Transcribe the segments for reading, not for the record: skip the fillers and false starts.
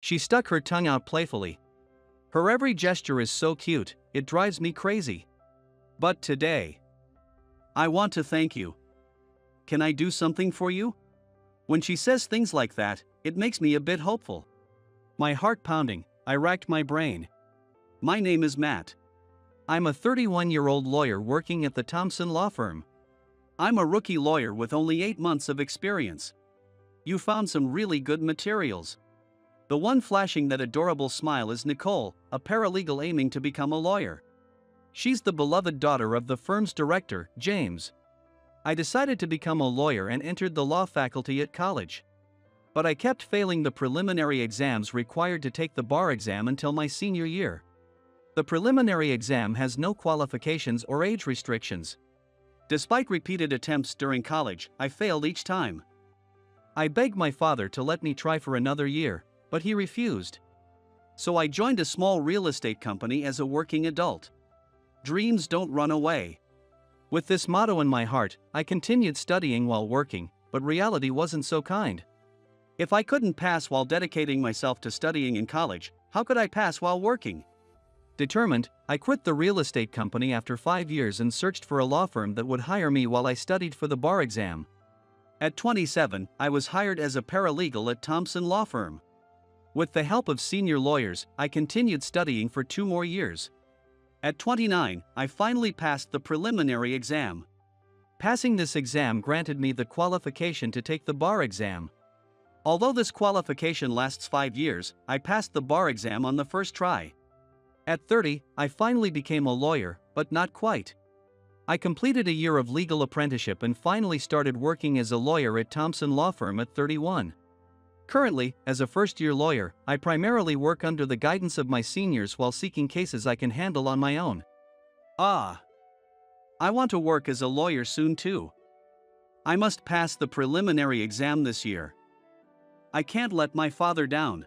She stuck her tongue out playfully. Her every gesture is so cute, it drives me crazy. But today, I want to thank you. Can I do something for you? When she says things like that, it makes me a bit hopeful. My heart pounding, I racked my brain. My name is Matt. I'm a 31-year-old lawyer working at the Thompson law firm. I'm a rookie lawyer with only 8 months of experience. You found some really good materials. The one flashing that adorable smile is Nicole, a paralegal aiming to become a lawyer. She's the beloved daughter of the firm's director, James. I decided to become a lawyer and entered the law faculty at college. But I kept failing the preliminary exams required to take the bar exam until my senior year. The preliminary exam has no qualifications or age restrictions. Despite repeated attempts during college, I failed each time. I begged my father to let me try for another year, but he refused. So I joined a small real estate company as a working adult. Dreams don't run away. With this motto in my heart, I continued studying while working, but reality wasn't so kind. If I couldn't pass while dedicating myself to studying in college, how could I pass while working? Determined, I quit the real estate company after 5 years and searched for a law firm that would hire me while I studied for the bar exam. At 27, I was hired as a paralegal at Thompson Law Firm. With the help of senior lawyers, I continued studying for 2 more years. At 29, I finally passed the preliminary exam. Passing this exam granted me the qualification to take the bar exam. Although this qualification lasts 5 years, I passed the bar exam on the first try. At 30, I finally became a lawyer, but not quite. I completed a year of legal apprenticeship and finally started working as a lawyer at Thompson Law Firm at 31. Currently, as a first-year lawyer, I primarily work under the guidance of my seniors while seeking cases I can handle on my own. I want to work as a lawyer soon too. I must pass the preliminary exam this year. I can't let my father down.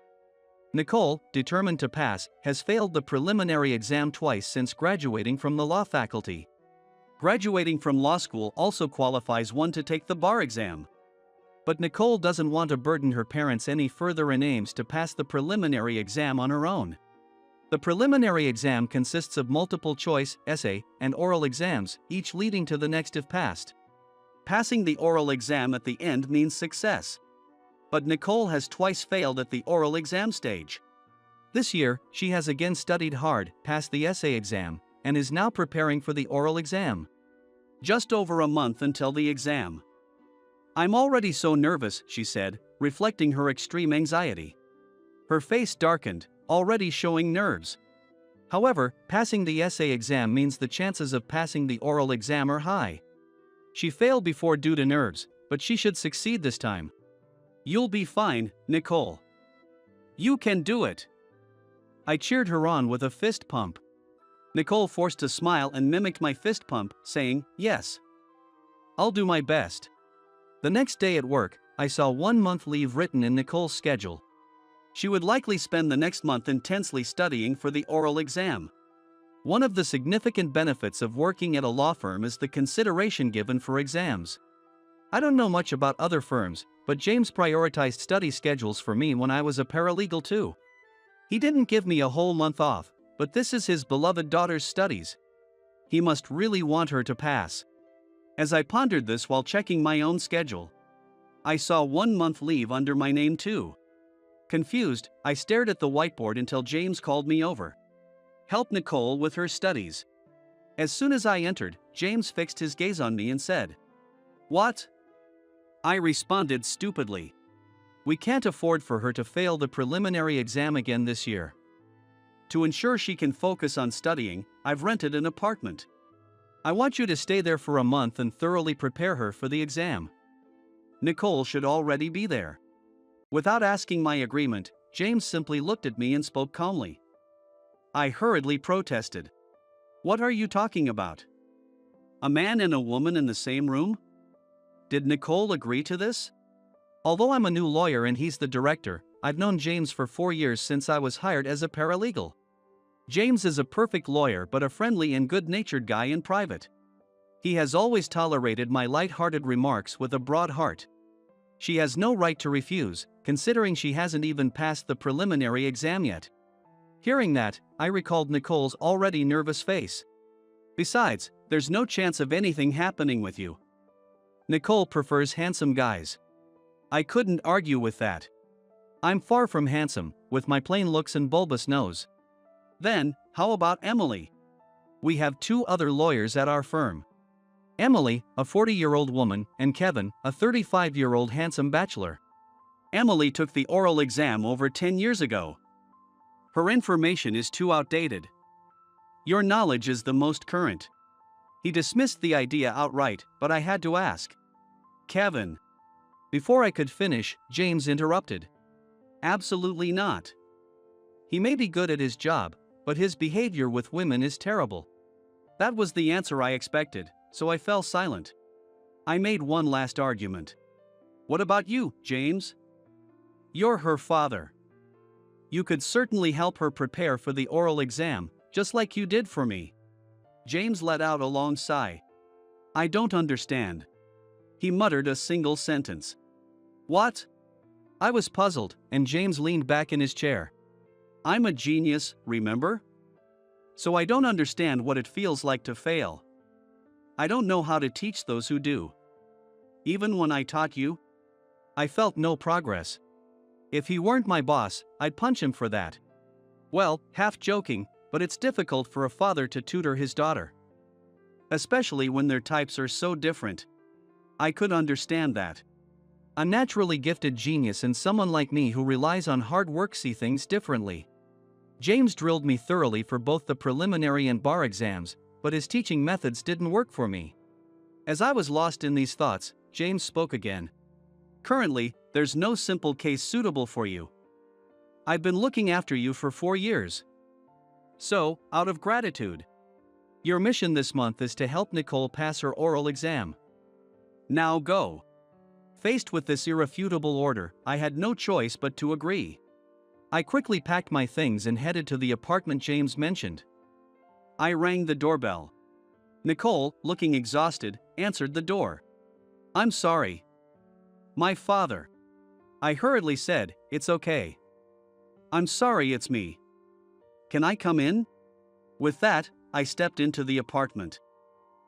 Nicole, determined to pass, has failed the preliminary exam twice since graduating from the law faculty. Graduating from law school also qualifies one to take the bar exam. But Nicole doesn't want to burden her parents any further and aims to pass the preliminary exam on her own. The preliminary exam consists of multiple choice, essay, and oral exams, each leading to the next if passed. Passing the oral exam at the end means success. But Nicole has twice failed at the oral exam stage. This year, she has again studied hard, passed the essay exam, and is now preparing for the oral exam. Just over a month until the exam. I'm already so nervous, she said, reflecting her extreme anxiety. Her face darkened, already showing nerves. However, passing the essay exam means the chances of passing the oral exam are high. She failed before due to nerves, but she should succeed this time. You'll be fine, Nicole. You can do it. I cheered her on with a fist pump. Nicole forced a smile and mimicked my fist pump, saying, "Yes. I'll do my best." The next day at work, I saw 1 month leave written in Nicole's schedule. She would likely spend the next month intensely studying for the oral exam. One of the significant benefits of working at a law firm is the consideration given for exams. I don't know much about other firms, but James prioritized study schedules for me when I was a paralegal too. He didn't give me a whole month off, but this is his beloved daughter's studies. He must really want her to pass. As I pondered this while checking my own schedule, I saw 1 month leave under my name too. Confused, I stared at the whiteboard until James called me over. Help Nicole with her studies. As soon as I entered, James fixed his gaze on me and said, "What?" I responded stupidly. "We can't afford for her to fail the preliminary exam again this year. To ensure she can focus on studying, I've rented an apartment. I want you to stay there for a month and thoroughly prepare her for the exam. Nicole should already be there." Without asking my agreement, James simply looked at me and spoke calmly. I hurriedly protested. "What are you talking about? A man and a woman in the same room? Did Nicole agree to this?" Although I'm a new lawyer and he's the director, I've known James for 4 years since I was hired as a paralegal. James is a perfect lawyer but a friendly and good-natured guy in private. He has always tolerated my light-hearted remarks with a broad heart. She has no right to refuse, considering she hasn't even passed the preliminary exam yet. Hearing that, I recalled Nicole's already nervous face. Besides, there's no chance of anything happening with you. Nicole prefers handsome guys. I couldn't argue with that. I'm far from handsome, with my plain looks and bulbous nose. Then, how about Emily? We have two other lawyers at our firm. Emily, a 40-year-old woman, and Kevin, a 35-year-old handsome bachelor. Emily took the oral exam over 10 years ago. Her information is too outdated. Your knowledge is the most current. He dismissed the idea outright, but I had to ask. Kevin. Before I could finish, James interrupted. Absolutely not. He may be good at his job, but his behavior with women is terrible. That was the answer I expected, so I fell silent. I made one last argument. What about you, James? You're her father. You could certainly help her prepare for the oral exam, just like you did for me. James let out a long sigh. I don't understand. He muttered a single sentence. What? I was puzzled, and James leaned back in his chair. I'm a genius, remember? So I don't understand what it feels like to fail. I don't know how to teach those who do. Even when I taught you, I felt no progress. If he weren't my boss, I'd punch him for that. Well, half joking, but it's difficult for a father to tutor his daughter. Especially when their types are so different. I could understand that. A naturally gifted genius and someone like me who relies on hard work see things differently. James drilled me thoroughly for both the preliminary and bar exams, but his teaching methods didn't work for me. As I was lost in these thoughts, James spoke again. Currently, there's no simple case suitable for you. I've been looking after you for 4 years. So, out of gratitude, your mission this month is to help Nicole pass her oral exam. Now go. Faced with this irrefutable order, I had no choice but to agree. I quickly packed my things and headed to the apartment James mentioned. I rang the doorbell. Nicole, looking exhausted, answered the door. I'm sorry. My father. I hurriedly said, It's okay. I'm sorry, it's me. Can I come in? With that, I stepped into the apartment.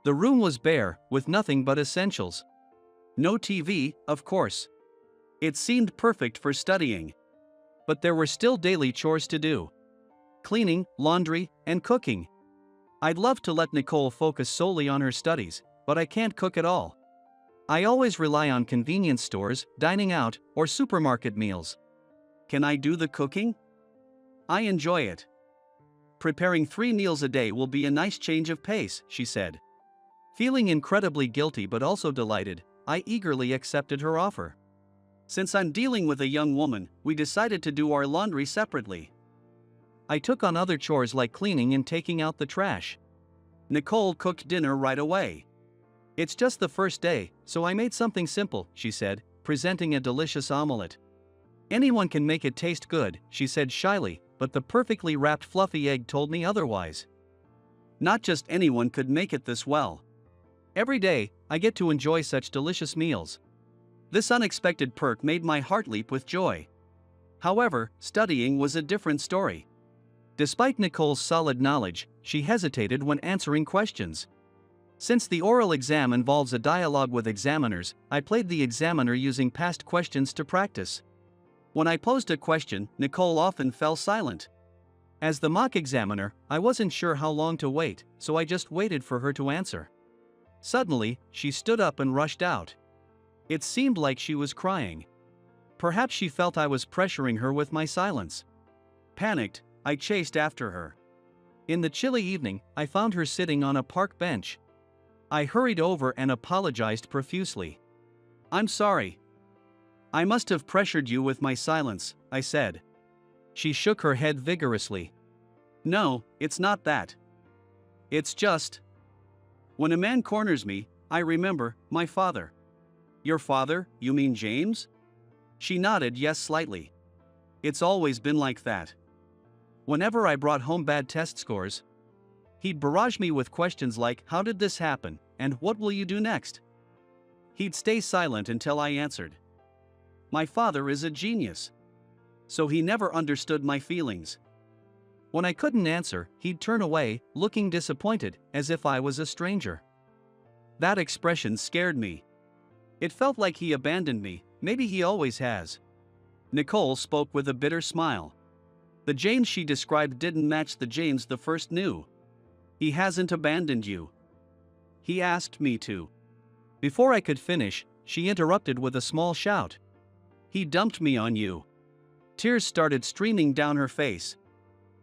The room was bare, with nothing but essentials. No TV, of course. It seemed perfect for studying. But there were still daily chores to do. Cleaning, laundry, and cooking. I'd love to let Nicole focus solely on her studies, but I can't cook at all. I always rely on convenience stores, dining out, or supermarket meals. Can I do the cooking? I enjoy it. Preparing 3 meals a day will be a nice change of pace, she said. Feeling incredibly guilty but also delighted, I eagerly accepted her offer. Since I'm dealing with a young woman, we decided to do our laundry separately. I took on other chores like cleaning and taking out the trash. Nicole cooked dinner right away. It's just the first day, so I made something simple, she said, presenting a delicious omelette. Anyone can make it taste good, she said shyly, but the perfectly wrapped fluffy egg told me otherwise. Not just anyone could make it this well. Every day, I get to enjoy such delicious meals. This unexpected perk made my heart leap with joy. However, studying was a different story. Despite Nicole's solid knowledge, she hesitated when answering questions. Since the oral exam involves a dialogue with examiners, I played the examiner using past questions to practice. When I posed a question, Nicole often fell silent. As the mock examiner, I wasn't sure how long to wait, so I just waited for her to answer. Suddenly, she stood up and rushed out. It seemed like she was crying. Perhaps she felt I was pressuring her with my silence. Panicked, I chased after her. In the chilly evening, I found her sitting on a park bench. I hurried over and apologized profusely. I'm sorry. I must have pressured you with my silence, I said. She shook her head vigorously. No, it's not that. It's just. When a man corners me, I remember my father. Your father, you mean James? She nodded yes slightly. It's always been like that. Whenever I brought home bad test scores, he'd barrage me with questions like, how did this happen, and what will you do next? He'd stay silent until I answered. My father is a genius. So he never understood my feelings. When I couldn't answer, he'd turn away, looking disappointed, as if I was a stranger. That expression scared me. It felt like he abandoned me, maybe he always has. Nicole spoke with a bitter smile. The James she described didn't match the James the first knew. He hasn't abandoned you. He asked me to. Before I could finish, she interrupted with a small shout. He dumped me on you. Tears started streaming down her face.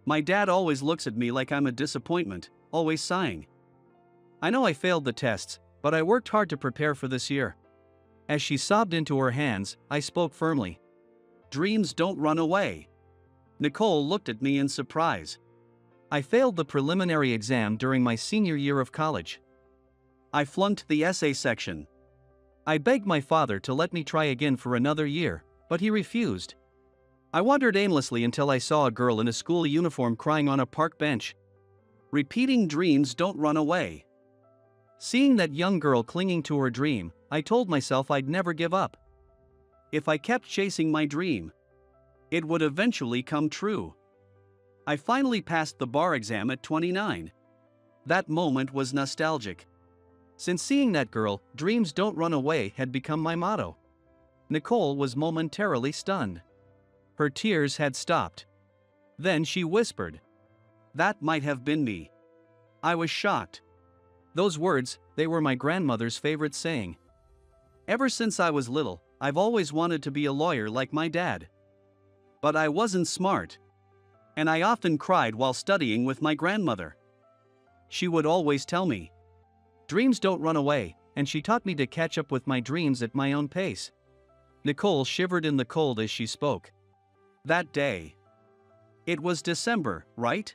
My dad always looks at me like I'm a disappointment, always sighing. I know I failed the tests, but I worked hard to prepare for this year. As she sobbed into her hands, I spoke firmly. Dreams don't run away. Nicole looked at me in surprise. I failed the preliminary exam during my senior year of college. I flunked the essay section. I begged my father to let me try again for another year, but he refused. I wandered aimlessly until I saw a girl in a school uniform crying on a park bench. Repeating dreams don't run away. Seeing that young girl clinging to her dream, I told myself I'd never give up. If I kept chasing my dream, it would eventually come true. I finally passed the bar exam at 29. That moment was nostalgic. Since seeing that girl, dreams don't run away had become my motto. Nicole was momentarily stunned. Her tears had stopped. Then she whispered. That might have been me. I was shocked. Those words, they were my grandmother's favorite saying. Ever since I was little, I've always wanted to be a lawyer like my dad. But I wasn't smart. And I often cried while studying with my grandmother. She would always tell me, dreams don't run away, and she taught me to catch up with my dreams at my own pace. Nicole shivered in the cold as she spoke. That day. It was December, right?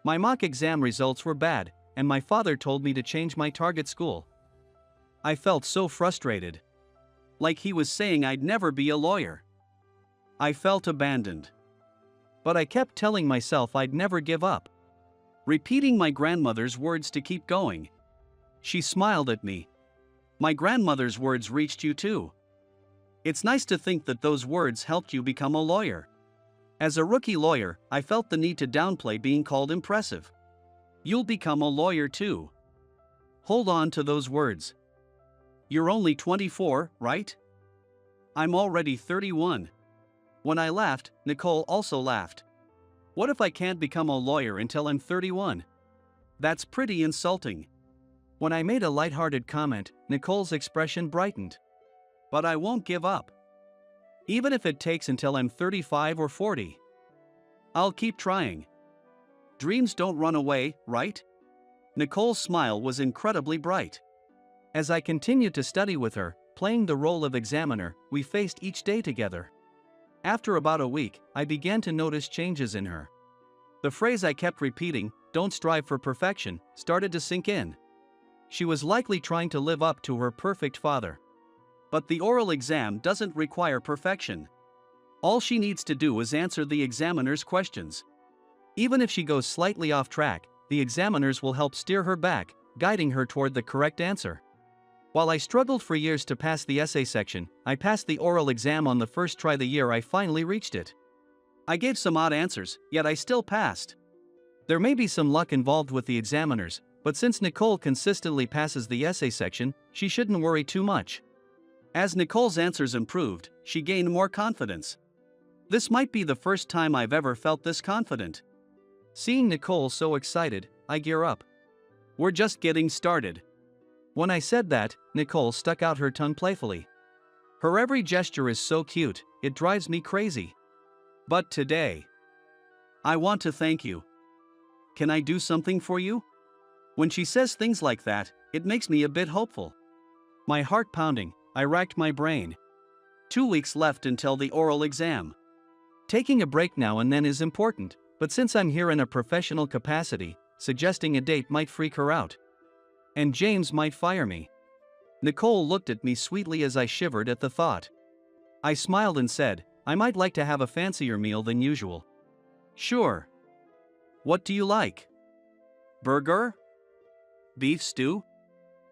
My mock exam results were bad, and my father told me to change my target school. I felt so frustrated. Like he was saying I'd never be a lawyer. I felt abandoned. But I kept telling myself I'd never give up. Repeating my grandmother's words to keep going. She smiled at me. My grandmother's words reached you too. It's nice to think that those words helped you become a lawyer. As a rookie lawyer, I felt the need to downplay being called impressive. You'll become a lawyer too. Hold on to those words. You're only 24, right? I'm already 31. When I laughed, Nicole also laughed. What if I can't become a lawyer until I'm 31? That's pretty insulting. When I made a lighthearted comment, Nicole's expression brightened. But I won't give up. Even if it takes until I'm 35 or 40. I'll keep trying. Dreams don't run away, right? Nicole's smile was incredibly bright. As I continued to study with her, playing the role of examiner, we faced each day together. After about a week, I began to notice changes in her. The phrase I kept repeating, "Don't strive for perfection," started to sink in. She was likely trying to live up to her perfect father. But the oral exam doesn't require perfection. All she needs to do is answer the examiner's questions. Even if she goes slightly off track, the examiners will help steer her back, guiding her toward the correct answer. While I struggled for years to pass the essay section, I passed the oral exam on the first try the year I finally reached it. I gave some odd answers, yet I still passed. There may be some luck involved with the examiners, but since Nicole consistently passes the essay section, she shouldn't worry too much. As Nicole's answers improved, she gained more confidence. This might be the first time I've ever felt this confident. Seeing Nicole so excited, I gear up. We're just getting started. When I said that, Nicole stuck out her tongue playfully. Her every gesture is so cute, it drives me crazy. But today, I want to thank you. Can I do something for you? When she says things like that, it makes me a bit hopeful. My heart pounding, I racked my brain. 2 weeks left until the oral exam. Taking a break now and then is important, but since I'm here in a professional capacity, suggesting a date might freak her out. And James might fire me. Nicole looked at me sweetly as I shivered at the thought. I smiled and said, I might like to have a fancier meal than usual. Sure. What do you like? Burger? Beef stew?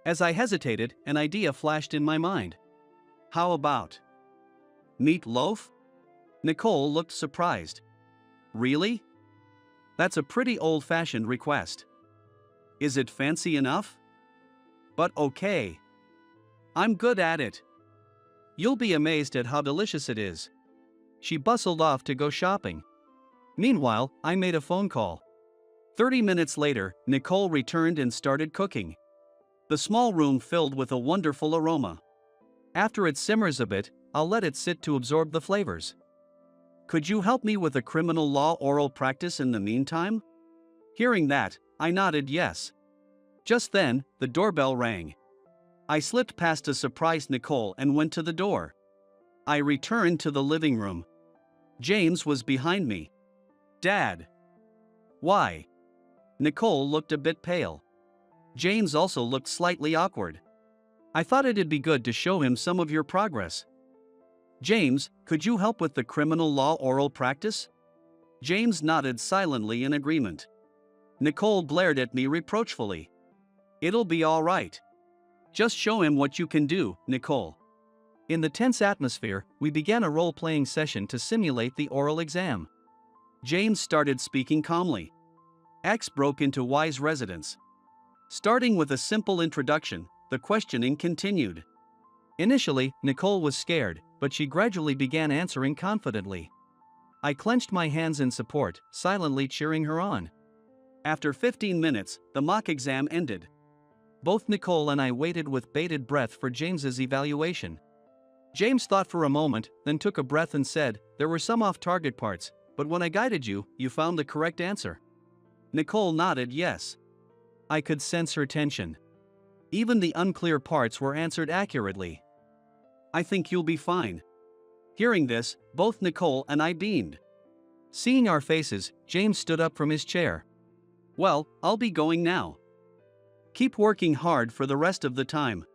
As I hesitated, an idea flashed in my mind. How about Meat loaf? Nicole looked surprised. Really? That's a pretty old-fashioned request. Is it fancy enough? But okay. I'm good at it. You'll be amazed at how delicious it is. She bustled off to go shopping. Meanwhile, I made a phone call. 30 minutes later, Nicole returned and started cooking. The small room filled with a wonderful aroma. After it simmers a bit, I'll let it sit to absorb the flavors. Could you help me with a criminal law oral practice in the meantime? Hearing that, I nodded yes. Just then, the doorbell rang. I slipped past a surprised Nicole and went to the door. I returned to the living room. James was behind me. Dad. Why? Nicole looked a bit pale. James also looked slightly awkward. I thought it'd be good to show him some of your progress. James, could you help with the criminal law oral practice? James nodded silently in agreement. Nicole glared at me reproachfully. It'll be all right. Just show him what you can do, Nicole. In the tense atmosphere, we began a role-playing session to simulate the oral exam. James started speaking calmly. X broke into wise residence. Starting with a simple introduction, the questioning continued. Initially, Nicole was scared, but she gradually began answering confidently. I clenched my hands in support, silently cheering her on. After 15 minutes, the mock exam ended. Both Nicole and I waited with bated breath for James's evaluation. James thought for a moment, then took a breath and said, "There were some off-target parts, but when I guided you, you found the correct answer." Nicole nodded yes. I could sense her tension. Even the unclear parts were answered accurately. I think you'll be fine. Hearing this, both Nicole and I beamed. Seeing our faces, James stood up from his chair. Well, I'll be going now. Keep working hard for the rest of the time.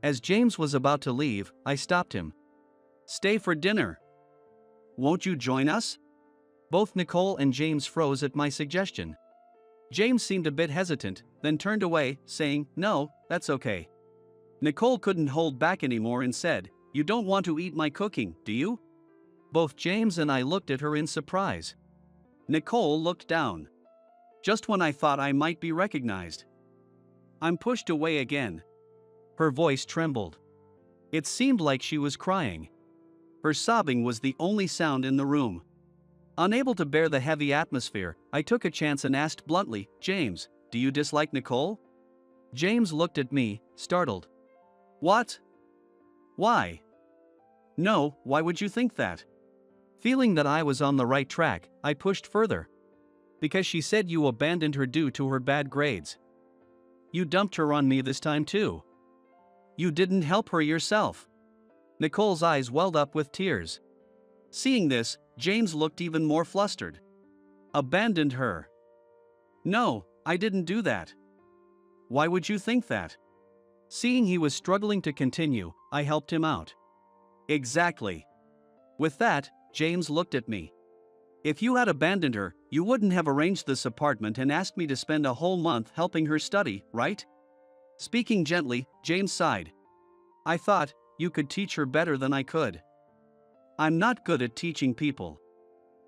As James was about to leave, I stopped him. Stay for dinner. Won't you join us? Both Nicole and James froze at my suggestion. James seemed a bit hesitant, then turned away, saying, "No, that's okay." Nicole couldn't hold back anymore and said, "You don't want to eat my cooking, do you?" Both James and I looked at her in surprise. Nicole looked down. Just when I thought I might be recognized. I'm pushed away again. Her voice trembled. It seemed like she was crying. Her sobbing was the only sound in the room. Unable to bear the heavy atmosphere, I took a chance and asked bluntly, "James, do you dislike Nicole?" James looked at me, startled. What? Why? No, why would you think that? Feeling that I was on the right track, I pushed further. Because she said you abandoned her due to her bad grades. You dumped her on me this time too. You didn't help her yourself. Nicole's eyes welled up with tears. Seeing this, James looked even more flustered. Abandoned her? No, I didn't do that. Why would you think that? Seeing he was struggling to continue, I helped him out. Exactly. With that, James looked at me. If you had abandoned her, you wouldn't have arranged this apartment and asked me to spend a whole month helping her study, right? Speaking gently, James sighed. I thought you could teach her better than I could. I'm not good at teaching people.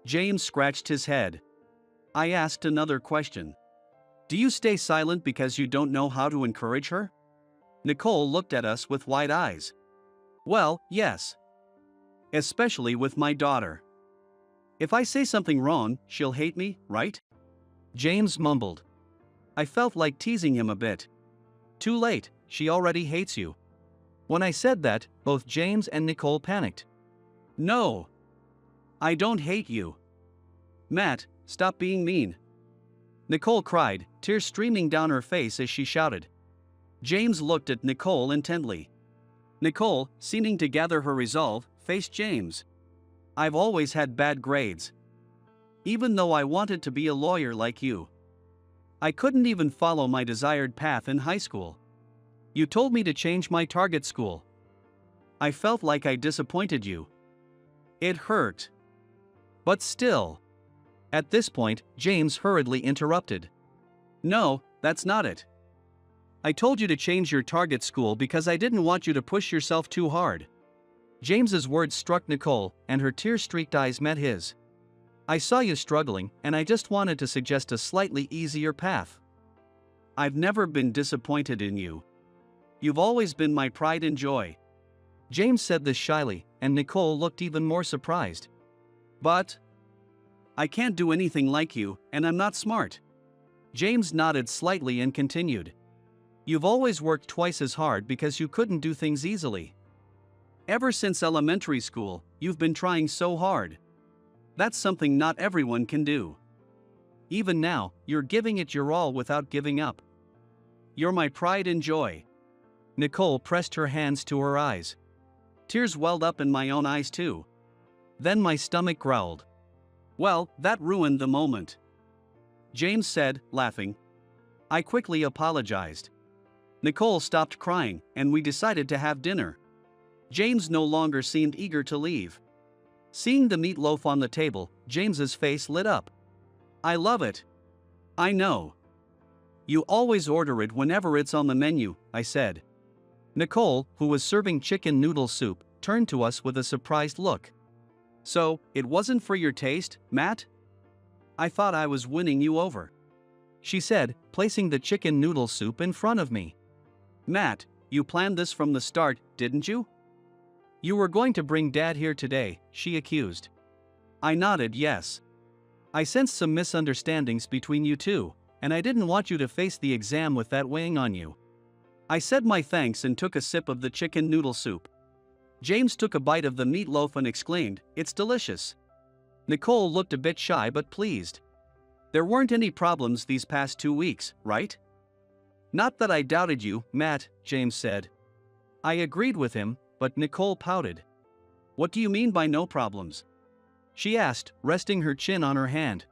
James scratched his head. I asked another question. Do you stay silent because you don't know how to encourage her? Nicole looked at us with wide eyes. Well, yes. Especially with my daughter. If I say something wrong, she'll hate me, right? James mumbled. I felt like teasing him a bit. Too late, she already hates you. When I said that, both James and Nicole panicked. No. I don't hate you. Matt, stop being mean. Nicole cried, tears streaming down her face as she shouted. James looked at Nicole intently. Nicole, seeming to gather her resolve, faced James. I've always had bad grades. Even though I wanted to be a lawyer like you. I couldn't even follow my desired path in high school. You told me to change my target school. I felt like I disappointed you. It hurt. But still. At this point, James hurriedly interrupted. No, that's not it. I told you to change your target school because I didn't want you to push yourself too hard. James's words struck Nicole, and her tear-streaked eyes met his. I saw you struggling, and I just wanted to suggest a slightly easier path. I've never been disappointed in you. You've always been my pride and joy. James said this shyly, and Nicole looked even more surprised. But I can't do anything like you, and I'm not smart. James nodded slightly and continued. You've always worked twice as hard because you couldn't do things easily. Ever since elementary school, you've been trying so hard. That's something not everyone can do. Even now, you're giving it your all without giving up. You're my pride and joy. Nicole pressed her hands to her eyes. Tears welled up in my own eyes too. Then my stomach growled. Well, that ruined the moment. James said, laughing. I quickly apologized. Nicole stopped crying, and we decided to have dinner. James no longer seemed eager to leave. Seeing the meatloaf on the table, James's face lit up. I love it. I know. You always order it whenever it's on the menu, I said. Nicole, who was serving chicken noodle soup, turned to us with a surprised look. So, it wasn't for your taste, Matt? I thought I was winning you over. She said, placing the chicken noodle soup in front of me. Matt, you planned this from the start, didn't you? You were going to bring Dad here today, she accused. I nodded yes. I sensed some misunderstandings between you two, and I didn't want you to face the exam with that weighing on you. I said my thanks and took a sip of the chicken noodle soup. James took a bite of the meatloaf and exclaimed, It's delicious. Nicole looked a bit shy but pleased. There weren't any problems these past 2 weeks, right? Not that I doubted you, Matt, James said. I agreed with him, but Nicole pouted. What do you mean by no problems? She asked, resting her chin on her hand.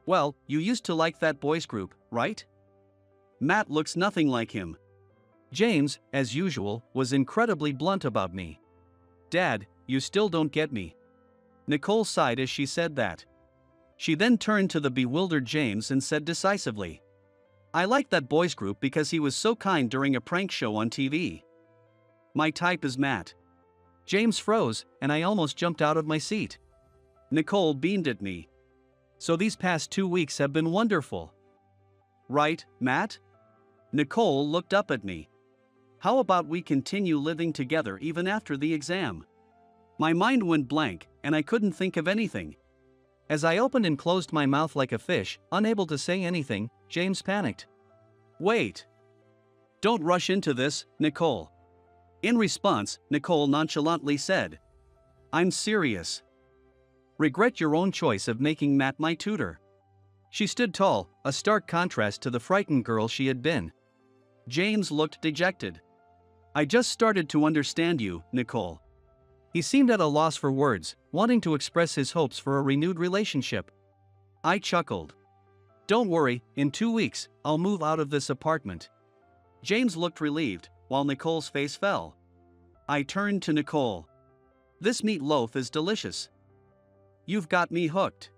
Well, you used to like that boys group, right? Matt looks nothing like him. James, as usual, was incredibly blunt about me. Dad, you still don't get me. Nicole sighed as she said that. She then turned to the bewildered James and said decisively. I liked that boys group because he was so kind during a prank show on TV. My type is Matt. James froze, and I almost jumped out of my seat. Nicole beamed at me. So these past 2 weeks have been wonderful. Right, Matt? Nicole looked up at me. How about we continue living together even after the exam? My mind went blank, and I couldn't think of anything. As I opened and closed my mouth like a fish, unable to say anything, James panicked. Wait. Don't rush into this, Nicole. In response, Nicole nonchalantly said, I'm serious. Regret your own choice of making Matt my tutor. She stood tall, a stark contrast to the frightened girl she had been. James looked dejected. I just started to understand you, Nicole. He seemed at a loss for words, wanting to express his hopes for a renewed relationship. I chuckled. Don't worry, in 2 weeks, I'll move out of this apartment. James looked relieved, while Nicole's face fell. I turned to Nicole. This meatloaf is delicious. You've got me hooked.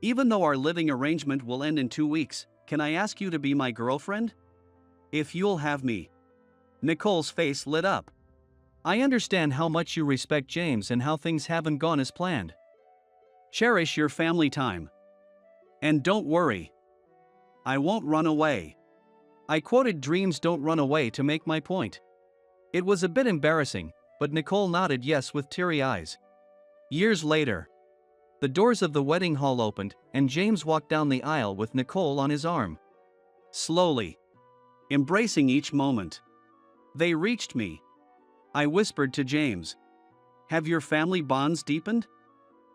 Even though our living arrangement will end in 2 weeks, can I ask you to be my girlfriend? If you'll have me. Nicole's face lit up. I understand how much you respect James and how things haven't gone as planned. Cherish your family time. And don't worry. I won't run away. I quoted Dreams Don't Run Away to make my point. It was a bit embarrassing, but Nicole nodded yes with teary eyes. Years later. The doors of the wedding hall opened, and James walked down the aisle with Nicole on his arm. Slowly. Embracing each moment. They reached me. I whispered to James. Have your family bonds deepened?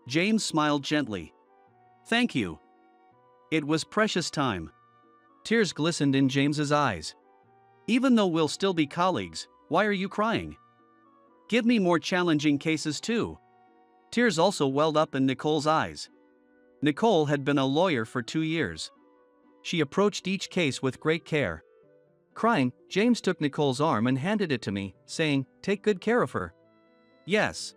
James smiled gently. Thank you. It was precious time. Tears glistened in James's eyes. Even though we'll still be colleagues, why are you crying? Give me more challenging cases too. Tears also welled up in Nicole's eyes. Nicole had been a lawyer for 2 years. She approached each case with great care. Crying, James took Nicole's arm and handed it to me, saying, Take good care of her. Yes.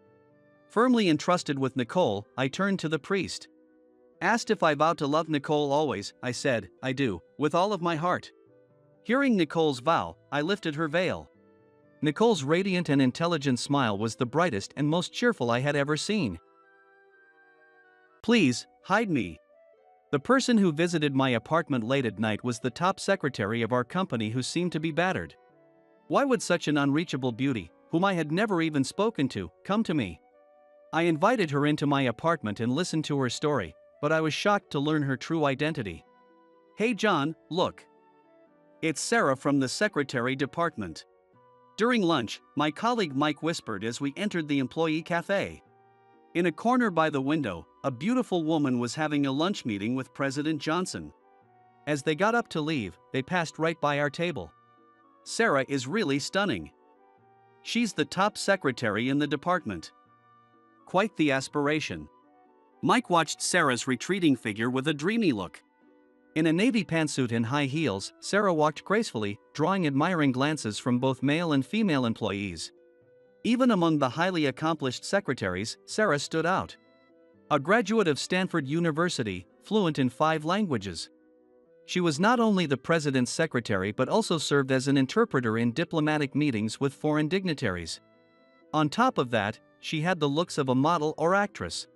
Firmly entrusted with Nicole, I turned to the priest. Asked if I vowed to love Nicole always, I said, I do, with all of my heart. Hearing Nicole's vow, I lifted her veil. Nicole's radiant and intelligent smile was the brightest and most cheerful I had ever seen. "Please, hide me." The person who visited my apartment late at night was the top secretary of our company, who seemed to be battered. Why would such an unreachable beauty, whom I had never even spoken to, come to me? I invited her into my apartment and listened to her story, but I was shocked to learn her true identity. "Hey John, look. It's Sarah from the secretary department." During lunch, my colleague Mike whispered as we entered the employee cafe. In a corner by the window, a beautiful woman was having a lunch meeting with President Johnson. As they got up to leave, they passed right by our table. "Sarah is really stunning. She's the top secretary in the department. Quite the aspiration." Mike watched Sarah's retreating figure with a dreamy look. In a navy pantsuit and high heels, Sarah walked gracefully, drawing admiring glances from both male and female employees. Even among the highly accomplished secretaries, Sarah stood out. A graduate of Stanford University, fluent in 5 languages. She was not only the president's secretary but also served as an interpreter in diplomatic meetings with foreign dignitaries. On top of that, she had the looks of a model or actress.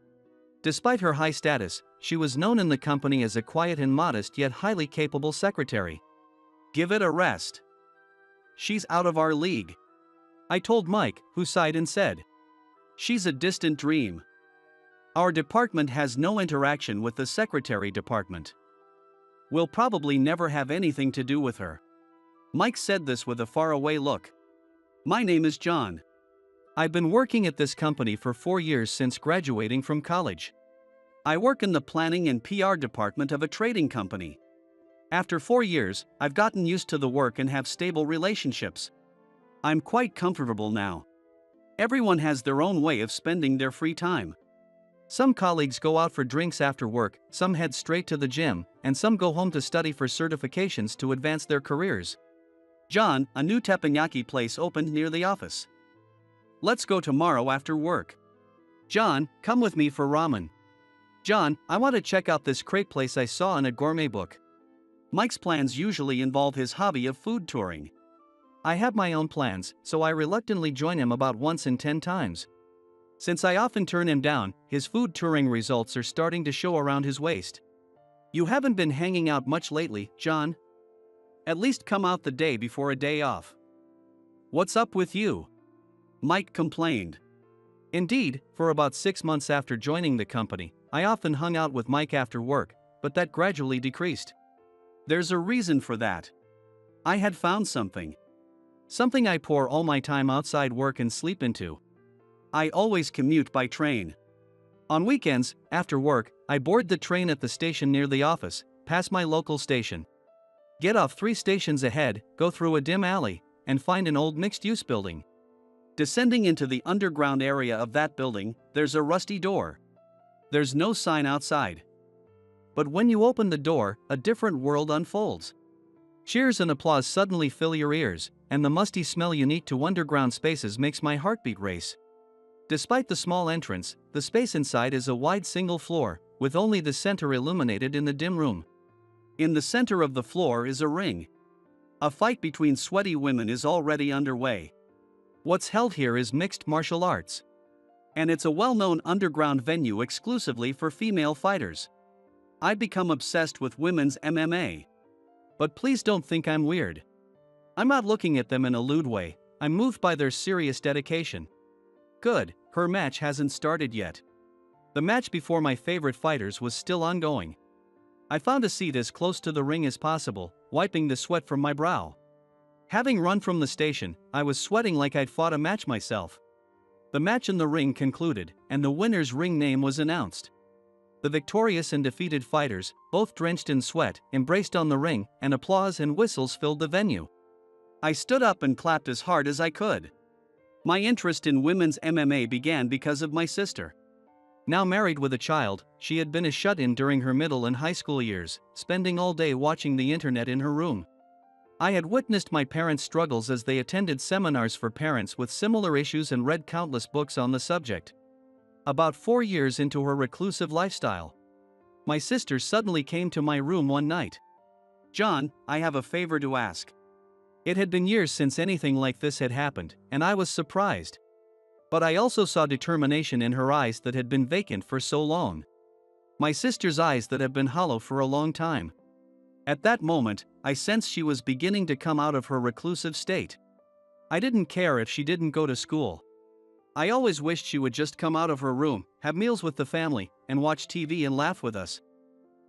Despite her high status, she was known in the company as a quiet and modest yet highly capable secretary. "Give it a rest. She's out of our league," I told Mike, who sighed and said, "She's a distant dream. Our department has no interaction with the secretary department. We'll probably never have anything to do with her." Mike said this with a faraway look. "My name is John. I've been working at this company for 4 years since graduating from college. I work in the planning and PR department of a trading company. After 4 years, I've gotten used to the work and have stable relationships. I'm quite comfortable now. Everyone has their own way of spending their free time. Some colleagues go out for drinks after work, some head straight to the gym, and some go home to study for certifications to advance their careers. John, a new teppanyaki place opened near the office. Let's go tomorrow after work. John, come with me for ramen. John, I want to check out this crepe place I saw in a gourmet book." Mike's plans usually involve his hobby of food touring. I have my own plans, so I reluctantly join him about once in 10 times. Since I often turn him down, his food touring results are starting to show around his waist. "You haven't been hanging out much lately, John. At least come out the day before a day off." "What's up with you?" Mike complained. Indeed, for about 6 months after joining the company, I often hung out with Mike after work, but that gradually decreased. There's a reason for that. I had found something. Something I pour all my time outside work and sleep into. I always commute by train. On weekends, after work, I board the train at the station near the office, pass my local station. Get off 3 stations ahead, go through a dim alley, and find an old mixed-use building. Descending into the underground area of that building, there's a rusty door. There's no sign outside. But when you open the door, a different world unfolds. Cheers and applause suddenly fill your ears, and the musty smell unique to underground spaces makes my heartbeat race. Despite the small entrance, the space inside is a wide single floor, with only the center illuminated in the dim room. In the center of the floor is a ring. A fight between sweaty women is already underway. What's held here is mixed martial arts. And it's a well-known underground venue exclusively for female fighters. I've become obsessed with women's MMA. But please don't think I'm weird. I'm not looking at them in a lewd way, I'm moved by their serious dedication. Good, her match hasn't started yet. The match before my favorite fighters was still ongoing. I found a seat as close to the ring as possible, wiping the sweat from my brow. Having run from the station, I was sweating like I'd fought a match myself. The match in the ring concluded, and the winner's ring name was announced. The victorious and defeated fighters, both drenched in sweat, embraced on the ring, and applause and whistles filled the venue. I stood up and clapped as hard as I could. My interest in women's MMA began because of my sister. Now married with a child, she had been a shut-in during her middle and high school years, spending all day watching the internet in her room. I had witnessed my parents' struggles as they attended seminars for parents with similar issues and read countless books on the subject. About 4 years into her reclusive lifestyle, my sister suddenly came to my room one night. "John, I have a favor to ask." It had been years since anything like this had happened, and I was surprised. But I also saw determination in her eyes that had been vacant for so long. My sister's eyes that have been hollow for a long time. At that moment, I sensed she was beginning to come out of her reclusive state. I didn't care if she didn't go to school. I always wished she would just come out of her room, have meals with the family, and watch TV and laugh with us.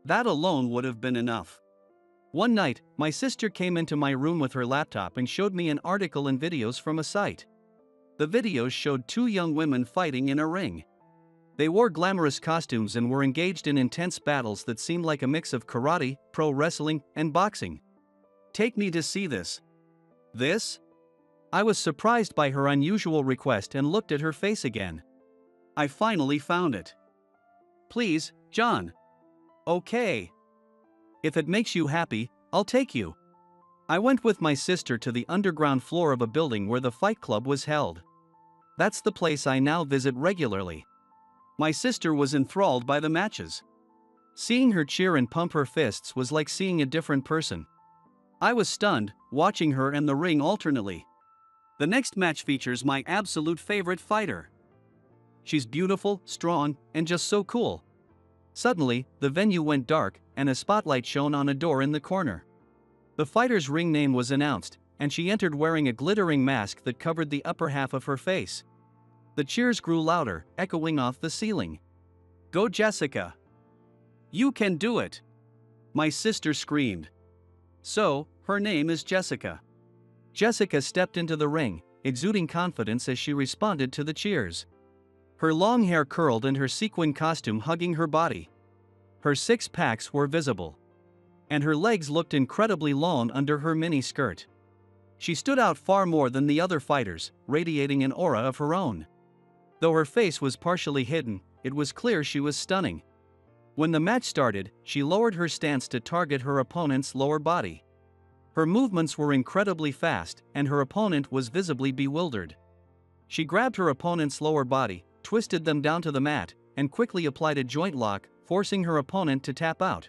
That alone would have been enough. One night, my sister came into my room with her laptop and showed me an article and videos from a site. The videos showed two young women fighting in a ring. They wore glamorous costumes and were engaged in intense battles that seemed like a mix of karate, pro wrestling, and boxing. Take me to see this. This? I was surprised by her unusual request and looked at her face again. I finally found it. Please, John. Okay. If it makes you happy, I'll take you. I went with my sister to the underground floor of a building where the fight club was held. That's the place I now visit regularly. My sister was enthralled by the matches. Seeing her cheer and pump her fists was like seeing a different person. I was stunned, watching her and the ring alternately. The next match features my absolute favorite fighter. She's beautiful, strong, and just so cool. Suddenly, the venue went dark, and a spotlight shone on a door in the corner. The fighter's ring name was announced, and she entered wearing a glittering mask that covered the upper half of her face. The cheers grew louder, echoing off the ceiling. Go Jessica! You can do it! My sister screamed. So, her name is Jessica. Jessica stepped into the ring, exuding confidence as she responded to the cheers. Her long hair curled and her sequin costume hugging her body. Her six-packs were visible. And her legs looked incredibly long under her mini skirt. She stood out far more than the other fighters, radiating an aura of her own. Though her face was partially hidden, it was clear she was stunning. When the match started, she lowered her stance to target her opponent's lower body. Her movements were incredibly fast, and her opponent was visibly bewildered. She grabbed her opponent's lower body, twisted them down to the mat, and quickly applied a joint lock, forcing her opponent to tap out.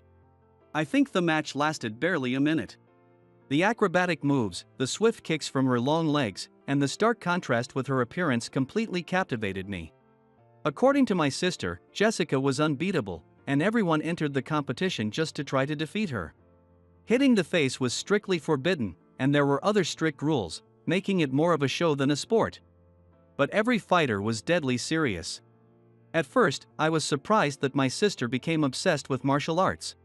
I think the match lasted barely a minute. The acrobatic moves, the swift kicks from her long legs, and the stark contrast with her appearance completely captivated me. According to my sister, Jessica was unbeatable, and everyone entered the competition just to try to defeat her. Hitting the face was strictly forbidden, and there were other strict rules, making it more of a show than a sport. But every fighter was deadly serious. At first, I was surprised that my sister became obsessed with martial arts.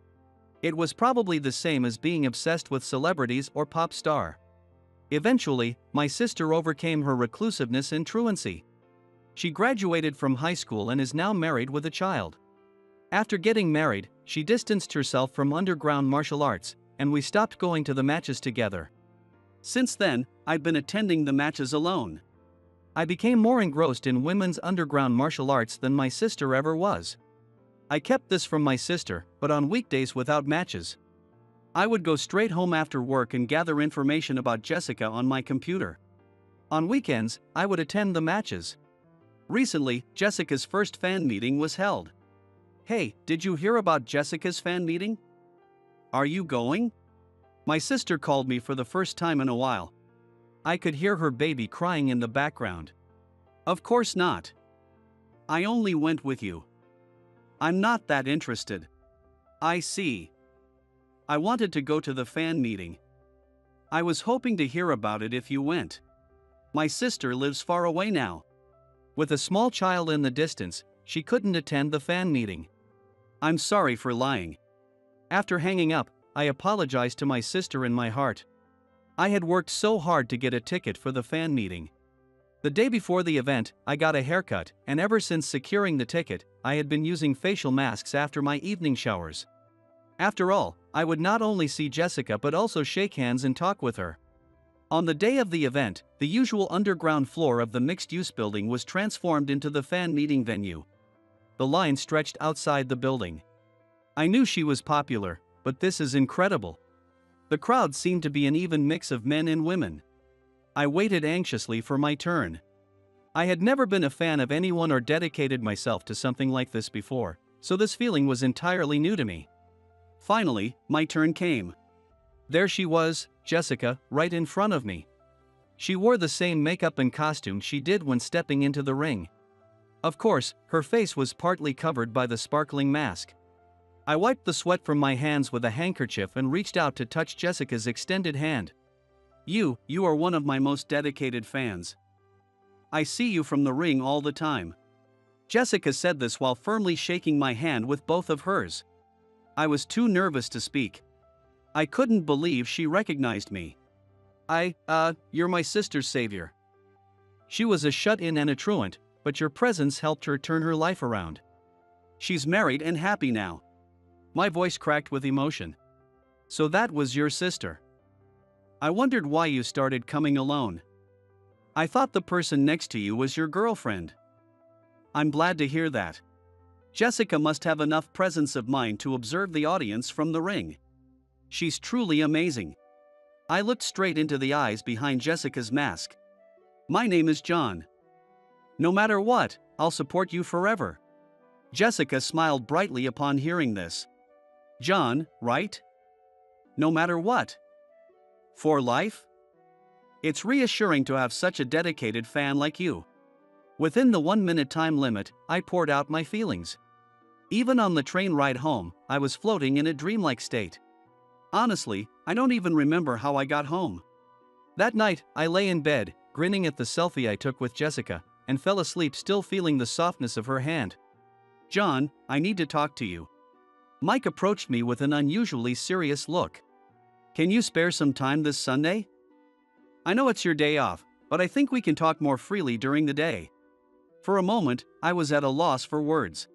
It was probably the same as being obsessed with celebrities or pop star. Eventually, my sister overcame her reclusiveness and truancy. She graduated from high school and is now married with a child. After getting married, she distanced herself from underground martial arts, and we stopped going to the matches together. Since then, I've been attending the matches alone. I became more engrossed in women's underground martial arts than my sister ever was. I kept this from my sister, but on weekdays without matches, I would go straight home after work and gather information about Jessica on my computer. On weekends, I would attend the matches. Recently, Jessica's first fan meeting was held. Hey, did you hear about Jessica's fan meeting? Are you going? My sister called me for the first time in a while. I could hear her baby crying in the background. Of course not. I only went with you. I'm not that interested. I see. I wanted to go to the fan meeting. I was hoping to hear about it if you went. My sister lives far away now. With a small child in the distance, she couldn't attend the fan meeting. I'm sorry for lying. After hanging up, I apologized to my sister in my heart. I had worked so hard to get a ticket for the fan meeting. The day before the event, I got a haircut, and ever since securing the ticket, I had been using facial masks after my evening showers. After all, I would not only see Jessica but also shake hands and talk with her. On the day of the event, the usual underground floor of the mixed-use building was transformed into the fan meeting venue. The line stretched outside the building. I knew she was popular, but this is incredible. The crowd seemed to be an even mix of men and women. I waited anxiously for my turn. I had never been a fan of anyone or dedicated myself to something like this before, so this feeling was entirely new to me. Finally, my turn came. There she was, Jessica, right in front of me. She wore the same makeup and costume she did when stepping into the ring. Of course, her face was partly covered by the sparkling mask. I wiped the sweat from my hands with a handkerchief and reached out to touch Jessica's extended hand. You are one of my most dedicated fans. I see you from the ring all the time. Jessica said this while firmly shaking my hand with both of hers. I was too nervous to speak. I couldn't believe she recognized me. You're my sister's savior. She was a shut-in and a truant, but your presence helped her turn her life around. She's married and happy now. My voice cracked with emotion. So that was your sister. I wondered why you started coming alone. I thought the person next to you was your girlfriend. I'm glad to hear that. Jessica must have enough presence of mind to observe the audience from the ring. She's truly amazing. I looked straight into the eyes behind Jessica's mask. My name is John. No matter what, I'll support you forever. Jessica smiled brightly upon hearing this. John, right? No matter what. For life? It's reassuring to have such a dedicated fan like you. Within the 1-minute time limit, I poured out my feelings. Even on the train ride home, I was floating in a dreamlike state. Honestly, I don't even remember how I got home. That night, I lay in bed, grinning at the selfie I took with Jessica, and fell asleep still feeling the softness of her hand. John, I need to talk to you. Mike approached me with an unusually serious look. Can you spare some time this Sunday? I know it's your day off, but I think we can talk more freely during the day. For a moment, I was at a loss for words.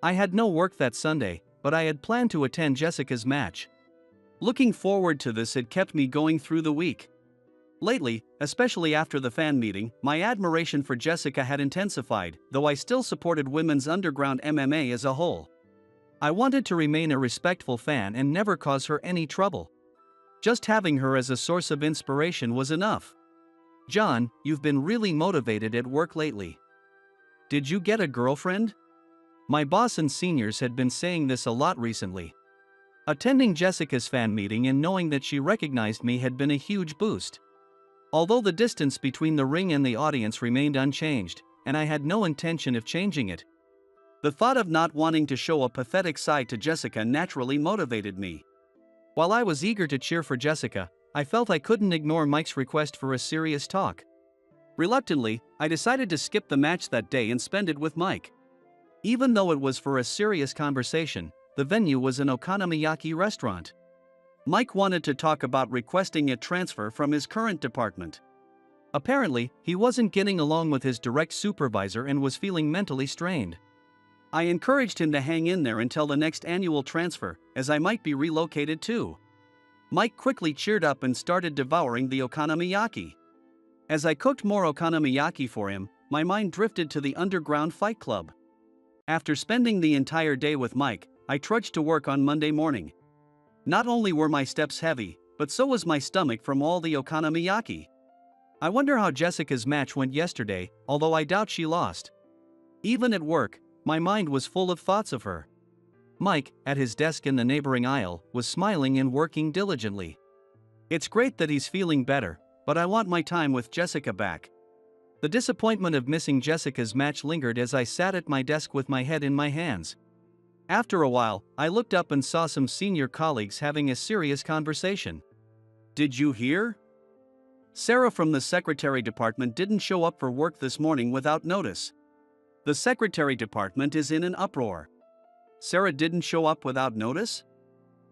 I had no work that Sunday, but I had planned to attend Jessica's match. Looking forward to this had kept me going through the week. Lately, especially after the fan meeting, my admiration for Jessica had intensified, though I still supported women's underground MMA as a whole. I wanted to remain a respectful fan and never cause her any trouble. Just having her as a source of inspiration was enough. John, you've been really motivated at work lately. Did you get a girlfriend? My boss and seniors had been saying this a lot recently. Attending Jessica's fan meeting and knowing that she recognized me had been a huge boost. Although the distance between the ring and the audience remained unchanged, and I had no intention of changing it, the thought of not wanting to show a pathetic side to Jessica naturally motivated me. While I was eager to cheer for Jessica, I felt I couldn't ignore Mike's request for a serious talk. Reluctantly, I decided to skip the match that day and spend it with Mike. Even though it was for a serious conversation, the venue was an okonomiyaki restaurant. Mike wanted to talk about requesting a transfer from his current department. Apparently, he wasn't getting along with his direct supervisor and was feeling mentally strained. I encouraged him to hang in there until the next annual transfer, as I might be relocated too. Mike quickly cheered up and started devouring the okonomiyaki. As I cooked more okonomiyaki for him, my mind drifted to the underground fight club. After spending the entire day with Mike, I trudged to work on Monday morning. Not only were my steps heavy, but so was my stomach from all the okonomiyaki. I wonder how Jessica's match went yesterday, although I doubt she lost. Even at work, my mind was full of thoughts of her. Mike, at his desk in the neighboring aisle, was smiling and working diligently. It's great that he's feeling better, but I want my time with Jessica back. The disappointment of missing Jessica's match lingered as I sat at my desk with my head in my hands. After a while, I looked up and saw some senior colleagues having a serious conversation. Did you hear? Sarah from the secretary department didn't show up for work this morning without notice. The secretary department is in an uproar. Sarah didn't show up without notice?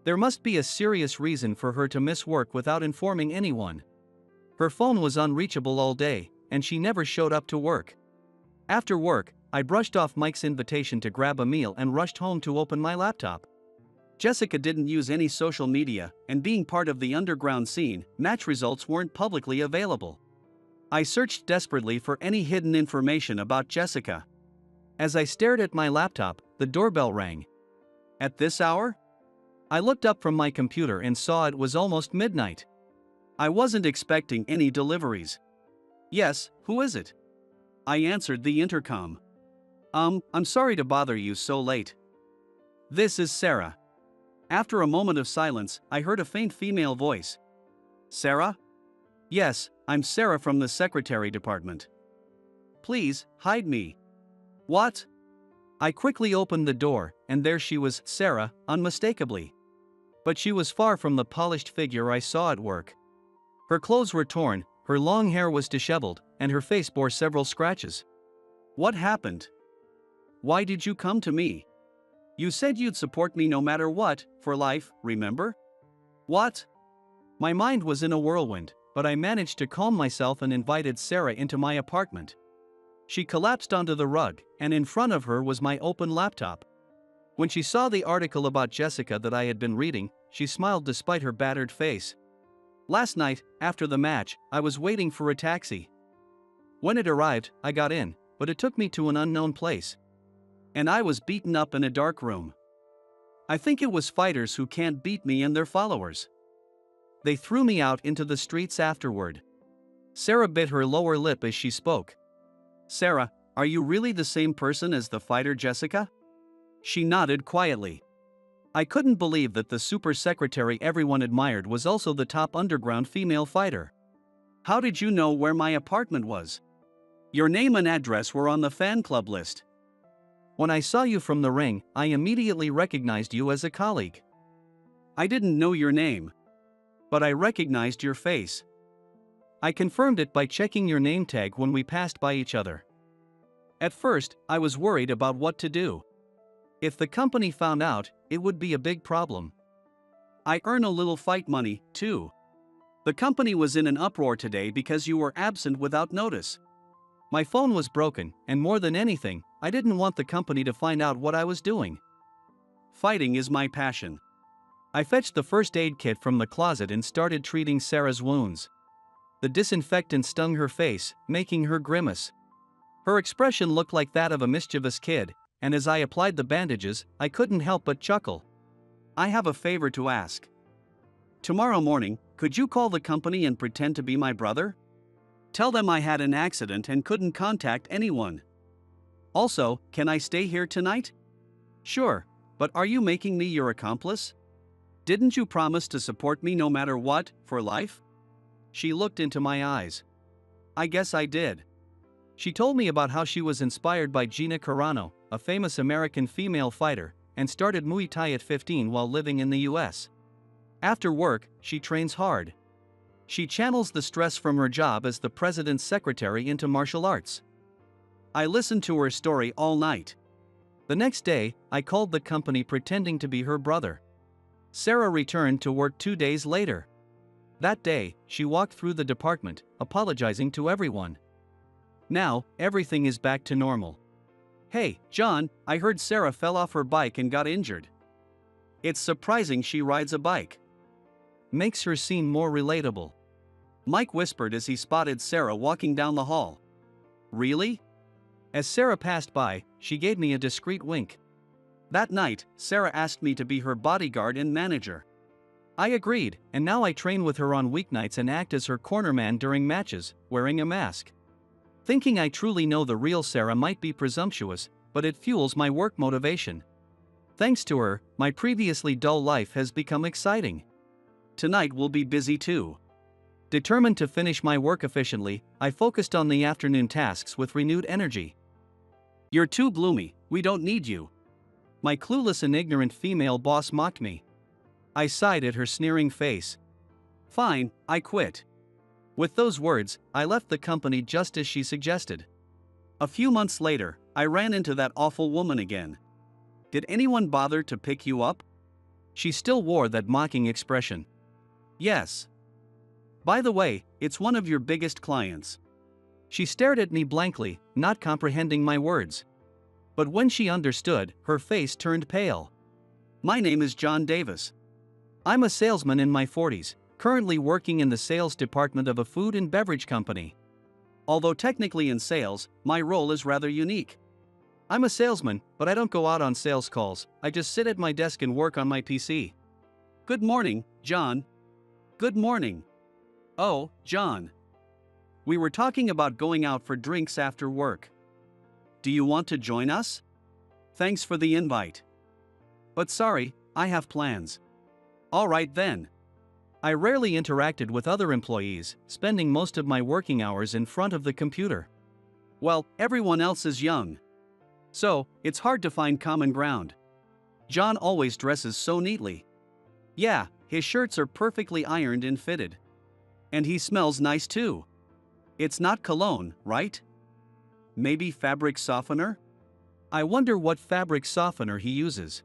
There must be a serious reason for her to miss work without informing anyone. Her phone was unreachable all day, and she never showed up to work. After work, I brushed off Mike's invitation to grab a meal and rushed home to open my laptop. Jessica didn't use any social media, and being part of the underground scene, match results weren't publicly available. I searched desperately for any hidden information about Jessica. As I stared at my laptop, the doorbell rang. At this hour? I looked up from my computer and saw it was almost midnight. I wasn't expecting any deliveries. Yes, who is it? I answered the intercom. I'm sorry to bother you so late. This is Sarah. After a moment of silence, I heard a faint female voice. Sarah? Yes, I'm Sarah from the secretary department. Please, hide me. What? I quickly opened the door, and there she was, Sarah, unmistakably. But she was far from the polished figure I saw at work. Her clothes were torn, her long hair was disheveled, and her face bore several scratches. What happened? Why did you come to me? You said you'd support me no matter what, for life, remember? What? My mind was in a whirlwind, but I managed to calm myself and invited Sarah into my apartment. She collapsed onto the rug, and in front of her was my open laptop. When she saw the article about Jessica that I had been reading, she smiled despite her battered face. Last night, after the match, I was waiting for a taxi. When it arrived, I got in, but it took me to an unknown place. And I was beaten up in a dark room. I think it was fighters who can't beat me and their followers. They threw me out into the streets afterward. Sarah bit her lower lip as she spoke. Sarah, are you really the same person as the fighter Jessica? She nodded quietly. I couldn't believe that the super secretary everyone admired was also the top underground female fighter. How did you know where my apartment was? Your name and address were on the fan club list. When I saw you from the ring, I immediately recognized you as a colleague. I didn't know your name, but I recognized your face. I confirmed it by checking your name tag when we passed by each other. At first, I was worried about what to do. If the company found out, it would be a big problem. I earn a little fight money, too. The company was in an uproar today because you were absent without notice. My phone was broken, and more than anything, I didn't want the company to find out what I was doing. Fighting is my passion. I fetched the first aid kit from the closet and started treating Sarah's wounds. The disinfectant stung her face, making her grimace. Her expression looked like that of a mischievous kid, and as I applied the bandages, I couldn't help but chuckle. I have a favor to ask. Tomorrow morning, could you call the company and pretend to be my brother? Tell them I had an accident and couldn't contact anyone. Also, can I stay here tonight? Sure, but are you making me your accomplice? Didn't you promise to support me no matter what, for life? She looked into my eyes. I guess I did. She told me about how she was inspired by Gina Carano, a famous American female fighter, and started Muay Thai at 15 while living in the US. After work, she trains hard. She channels the stress from her job as the president's secretary into martial arts. I listened to her story all night. The next day, I called the company pretending to be her brother. Sarah returned to work 2 days later. That day, she walked through the department, apologizing to everyone. Now, everything is back to normal. Hey, John, I heard Sarah fell off her bike and got injured. It's surprising she rides a bike. Makes her seem more relatable. Mike whispered as he spotted Sarah walking down the hall. Really? As Sarah passed by, she gave me a discreet wink. That night, Sarah asked me to be her bodyguard and manager. I agreed, and now I train with her on weeknights and act as her cornerman during matches, wearing a mask. Thinking I truly know the real Sarah might be presumptuous, but it fuels my work motivation. Thanks to her, my previously dull life has become exciting. Tonight will be busy too. Determined to finish my work efficiently, I focused on the afternoon tasks with renewed energy. You're too gloomy, we don't need you. My clueless and ignorant female boss mocked me. I sighed at her sneering face. Fine, I quit. With those words, I left the company just as she suggested. A few months later, I ran into that awful woman again. Did anyone bother to pick you up? She still wore that mocking expression. Yes. By the way, it's one of your biggest clients. She stared at me blankly, not comprehending my words. But when she understood, her face turned pale. My name is John Davis. I'm a salesman in my 40s, currently working in the sales department of a food and beverage company. Although technically in sales, my role is rather unique. I'm a salesman, but I don't go out on sales calls, I just sit at my desk and work on my PC. Good morning, John. Good morning. Oh, John. We were talking about going out for drinks after work. Do you want to join us? Thanks for the invite. But sorry, I have plans. Alright then. I rarely interacted with other employees, spending most of my working hours in front of the computer. Well, everyone else is young. So, it's hard to find common ground. John always dresses so neatly. Yeah, his shirts are perfectly ironed and fitted. And he smells nice too. It's not cologne, right? Maybe fabric softener? I wonder what fabric softener he uses.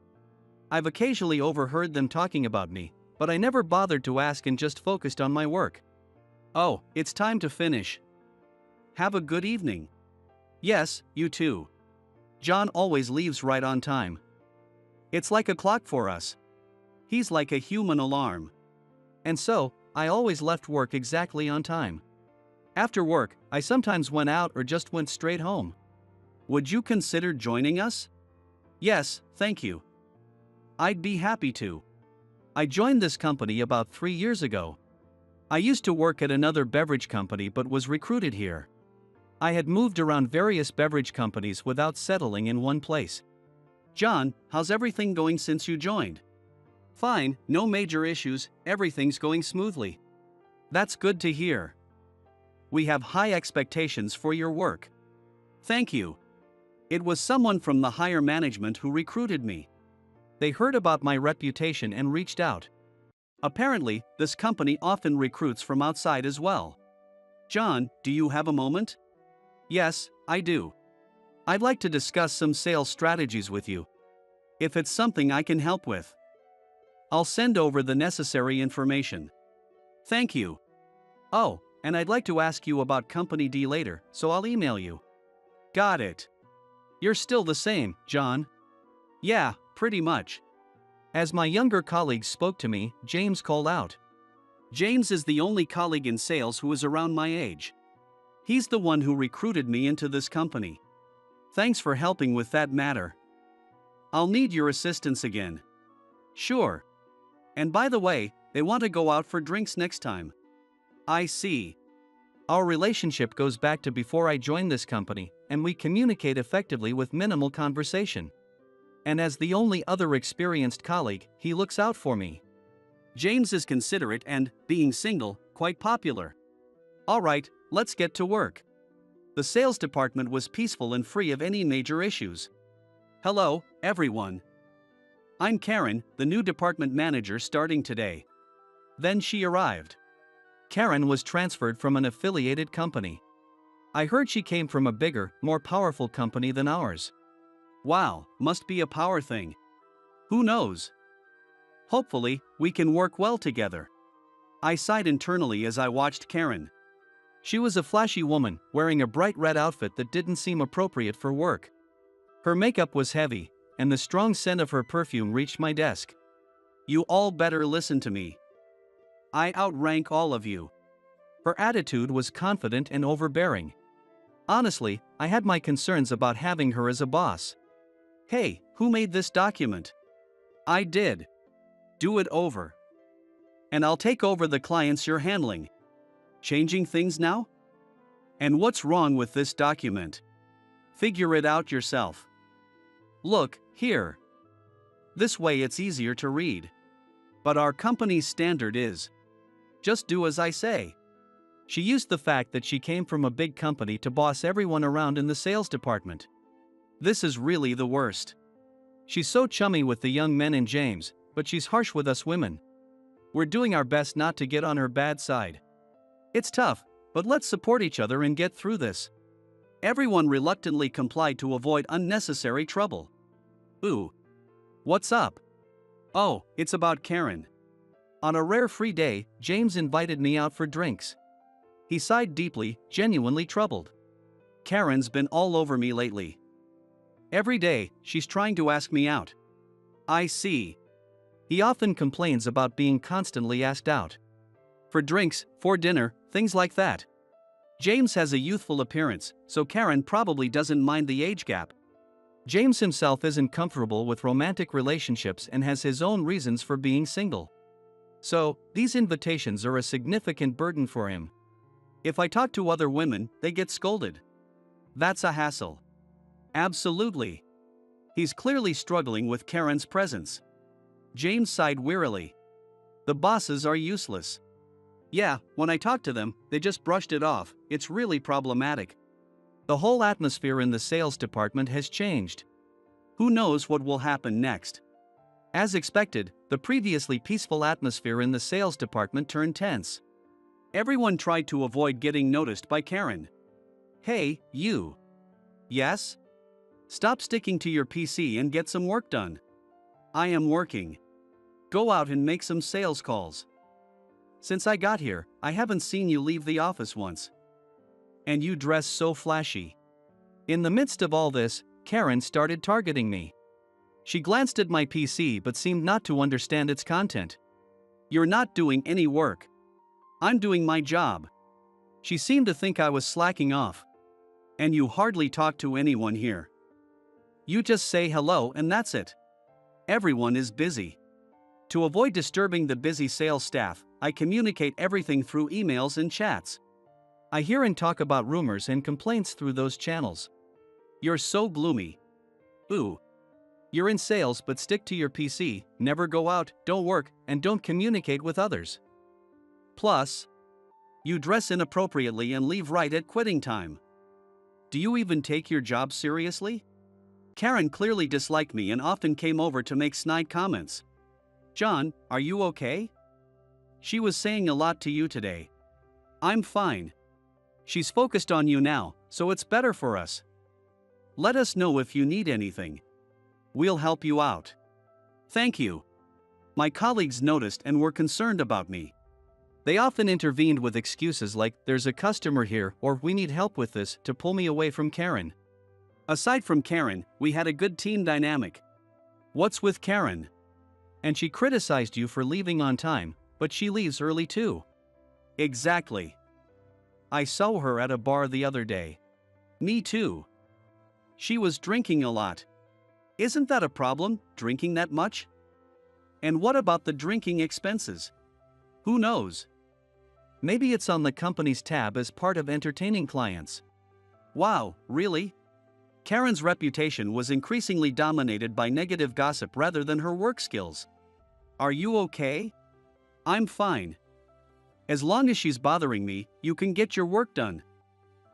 I've occasionally overheard them talking about me, but I never bothered to ask and just focused on my work. Oh, it's time to finish. Have a good evening. Yes, you too. John always leaves right on time. It's like a clock for us. He's like a human alarm. And so, I always left work exactly on time. After work, I sometimes went out or just went straight home. Would you consider joining us? Yes, thank you. I'd be happy to. I joined this company about 3 years ago. I used to work at another beverage company but was recruited here. I had moved around various beverage companies without settling in one place. John, how's everything going since you joined? Fine, no major issues, everything's going smoothly. That's good to hear. We have high expectations for your work. Thank you. It was someone from the higher management who recruited me. They heard about my reputation and reached out. Apparently, this company often recruits from outside as well. John, do you have a moment? Yes, I do. I'd like to discuss some sales strategies with you. If it's something I can help with, I'll send over the necessary information. Thank you. Oh, and I'd like to ask you about Company D later, so I'll email you. Got it. You're still the same, John. Yeah, pretty much. As my younger colleagues spoke to me, James called out. James is the only colleague in sales who is around my age. He's the one who recruited me into this company. Thanks for helping with that matter. I'll need your assistance again. Sure. And by the way, they want to go out for drinks next time. I see. Our relationship goes back to before I joined this company, and we communicate effectively with minimal conversation. And as the only other experienced colleague, he looks out for me. James is considerate and, being single, quite popular. Alright, let's get to work. The sales department was peaceful and free of any major issues. Hello, everyone. I'm Karen, the new department manager starting today. Then she arrived. Karen was transferred from an affiliated company. I heard she came from a bigger, more powerful company than ours. Wow, must be a power thing. Who knows? Hopefully, we can work well together. I sighed internally as I watched Karen. She was a flashy woman, wearing a bright red outfit that didn't seem appropriate for work. Her makeup was heavy, and the strong scent of her perfume reached my desk. You all better listen to me. I outrank all of you. Her attitude was confident and overbearing. Honestly, I had my concerns about having her as a boss. Hey, who made this document? I did. Do it over. And I'll take over the clients you're handling. Changing things now? And what's wrong with this document? Figure it out yourself. Look, here. This way it's easier to read. But our company's standard is, just do as I say. She used the fact that she came from a big company to boss everyone around in the sales department. This is really the worst. She's so chummy with the young men and James, but she's harsh with us women. We're doing our best not to get on her bad side. It's tough, but let's support each other and get through this. Everyone reluctantly complied to avoid unnecessary trouble. Ooh. What's up? Oh, it's about Karen. On a rare free day, James invited me out for drinks. He sighed deeply, genuinely troubled. Karen's been all over me lately. Every day, she's trying to ask me out. I see. He often complains about being constantly asked out. For drinks, for dinner, things like that. James has a youthful appearance, so Karen probably doesn't mind the age gap. James himself isn't comfortable with romantic relationships and has his own reasons for being single. So, these invitations are a significant burden for him. If I talk to other women, they get scolded. That's a hassle. Absolutely. He's clearly struggling with Karen's presence. James sighed wearily. The bosses are useless. Yeah, when I talk to them, they just brushed it off. It's really problematic. The whole atmosphere in the sales department has changed. Who knows what will happen next? As expected, the previously peaceful atmosphere in the sales department turned tense. Everyone tried to avoid getting noticed by Karen. Hey, you. Yes? Stop sticking to your PC and get some work done. I am working. Go out and make some sales calls. Since I got here, I haven't seen you leave the office once. And you dress so flashy. In the midst of all this, Karen started targeting me. She glanced at my PC but seemed not to understand its content. You're not doing any work. I'm doing my job. She seemed to think I was slacking off. And you hardly talk to anyone here. You just say hello and that's it. Everyone is busy. To avoid disturbing the busy sales staff, I communicate everything through emails and chats. I hear and talk about rumors and complaints through those channels. You're so gloomy. Ooh. You're in sales but stick to your PC, never go out, don't work, and don't communicate with others. Plus, you dress inappropriately and leave right at quitting time. Do you even take your job seriously? Karen clearly disliked me and often came over to make snide comments. John, are you okay? She was saying a lot to you today. I'm fine. She's focused on you now, so it's better for us. Let us know if you need anything. We'll help you out. Thank you. My colleagues noticed and were concerned about me. They often intervened with excuses like, there's a customer here or we need help with this to pull me away from Karen. Aside from Karen, we had a good team dynamic. What's with Karen? And she criticized you for leaving on time, but she leaves early too. Exactly. I saw her at a bar the other day. Me too. She was drinking a lot. Isn't that a problem, drinking that much? And what about the drinking expenses? Who knows? Maybe it's on the company's tab as part of entertaining clients. Wow, really? Karen's reputation was increasingly dominated by negative gossip rather than her work skills. Are you okay? I'm fine. As long as she's bothering me, you can get your work done.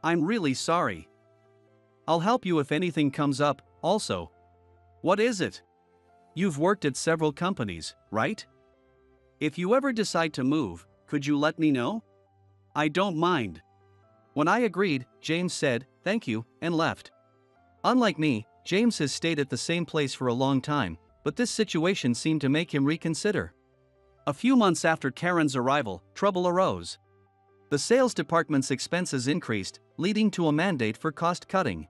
I'm really sorry. I'll help you if anything comes up, also. What is it? You've worked at several companies, right? If you ever decide to move, could you let me know? I don't mind. When I agreed, James said, thank you, and left. Unlike me, James has stayed at the same place for a long time, but this situation seemed to make him reconsider. A few months after Karen's arrival, trouble arose. The sales department's expenses increased, leading to a mandate for cost cutting.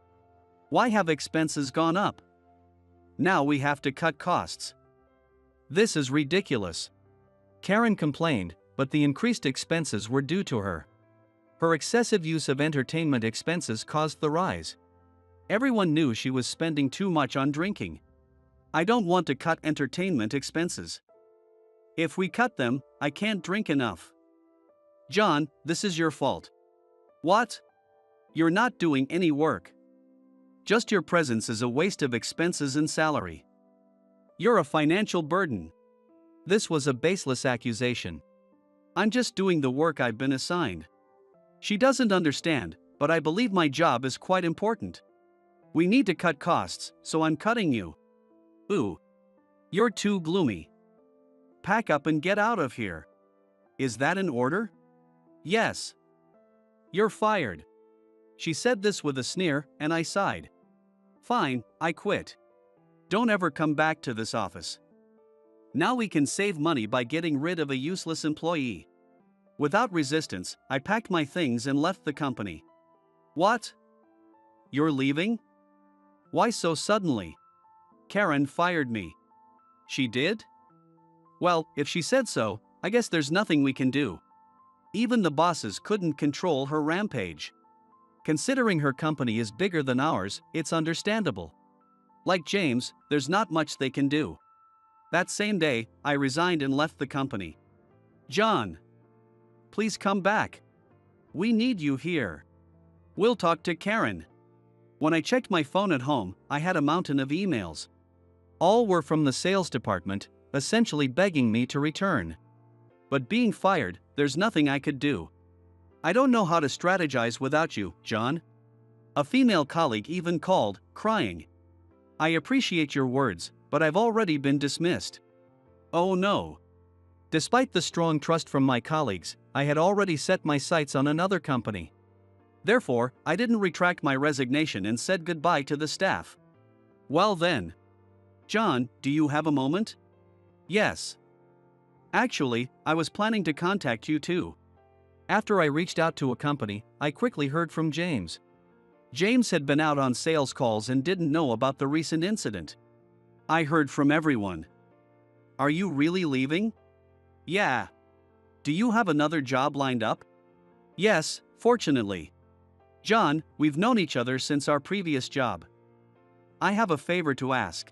Why have expenses gone up? Now we have to cut costs. This is ridiculous. Karen complained, but the increased expenses were due to her. Her excessive use of entertainment expenses caused the rise. Everyone knew she was spending too much on drinking. I don't want to cut entertainment expenses. If we cut them, I can't drink enough. John, this is your fault. What? You're not doing any work. Just your presence is a waste of expenses and salary. You're a financial burden. This was a baseless accusation. I'm just doing the work I've been assigned. She doesn't understand, but I believe my job is quite important. We need to cut costs, so I'm cutting you. Ooh. You're too gloomy. Pack up and get out of here. Is that an order? Yes. You're fired. She said this with a sneer, and I sighed. Fine, I quit. Don't ever come back to this office. Now we can save money by getting rid of a useless employee. Without resistance, I packed my things and left the company. What? You're leaving? Why so suddenly? Karen fired me. She did? Well, if she said so, I guess there's nothing we can do. Even the bosses couldn't control her rampage. Considering her company is bigger than ours, it's understandable. Like James, there's not much they can do. That same day, I resigned and left the company. John, please come back. We need you here. We'll talk to Karen. When I checked my phone at home, I had a mountain of emails. All were from the sales department, essentially begging me to return. But being fired, there's nothing I could do. I don't know how to strategize without you, John. A female colleague even called, crying. I appreciate your words, but I've already been dismissed. Oh no. Despite the strong trust from my colleagues, I had already set my sights on another company. Therefore, I didn't retract my resignation and said goodbye to the staff. Well then. John, do you have a moment? Yes. Actually, I was planning to contact you too. After I reached out to a company, I quickly heard from James. James had been out on sales calls and didn't know about the recent incident. I heard from everyone. Are you really leaving? Yeah. Do you have another job lined up? Yes, fortunately. John, we've known each other since our previous job. I have a favor to ask.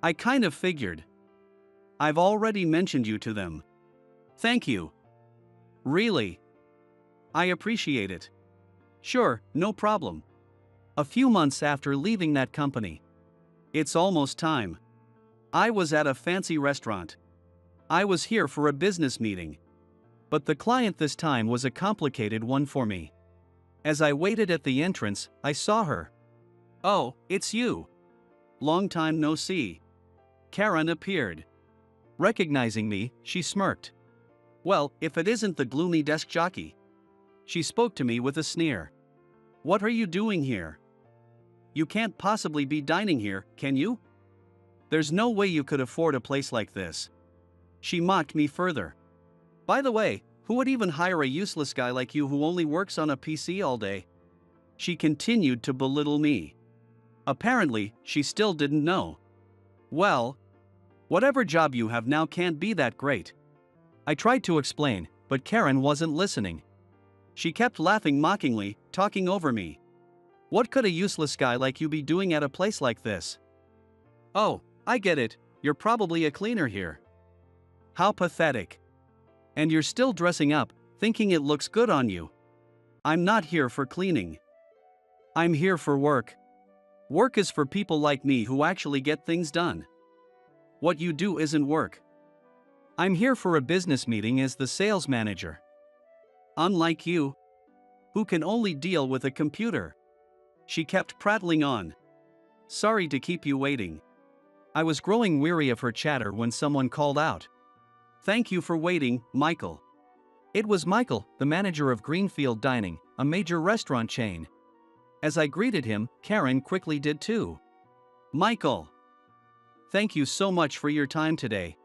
I kind of figured. I've already mentioned you to them. Thank you. Really? I appreciate it. Sure, no problem. A few months after leaving that company. It's almost time. I was at a fancy restaurant. I was here for a business meeting. But the client this time was a complicated one for me. As I waited at the entrance, I saw her. Oh, it's you. Long time no see. Karen appeared. Recognizing me, she smirked. Well, if it isn't the gloomy desk jockey. She spoke to me with a sneer. What are you doing here? You can't possibly be dining here, can you? There's no way you could afford a place like this. She mocked me further. By the way, who would even hire a useless guy like you who only works on a PC all day? She continued to belittle me. Apparently, she still didn't know. Well, whatever job you have now can't be that great. I tried to explain, but Karen wasn't listening. She kept laughing mockingly, talking over me. What could a useless guy like you be doing at a place like this? Oh, I get it, you're probably a cleaner here. How pathetic. And you're still dressing up, thinking it looks good on you. I'm not here for cleaning. I'm here for work. Work is for people like me who actually get things done. What you do isn't work. I'm here for a business meeting as the sales manager. Unlike you, who can only deal with a computer. She kept prattling on. Sorry to keep you waiting. I was growing weary of her chatter when someone called out. Thank you for waiting, Michael. It was Michael, the manager of Greenfield Dining, a major restaurant chain. As I greeted him, Karen quickly did too. Michael. Thank you so much for your time today.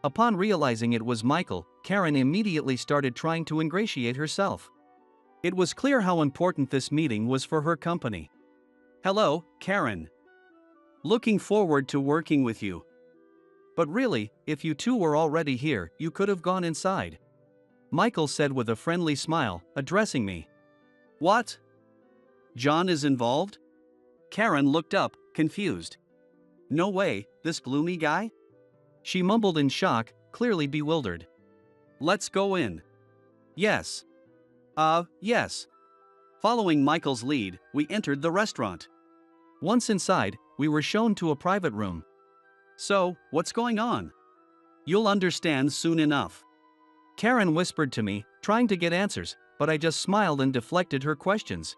Upon realizing it was Michael, Karen immediately started trying to ingratiate herself. It was clear how important this meeting was for her company. Hello, Karen. Looking forward to working with you. But really, if you two were already here, you could have gone inside. Michael said with a friendly smile, addressing me. What? John is involved? Karen looked up, confused. No way, this gloomy guy? She mumbled in shock, clearly bewildered. Let's go in. Yes. Yes. Following Michael's lead, we entered the restaurant. Once inside, we were shown to a private room. So, what's going on? You'll understand soon enough. Karen whispered to me, trying to get answers, but I just smiled and deflected her questions.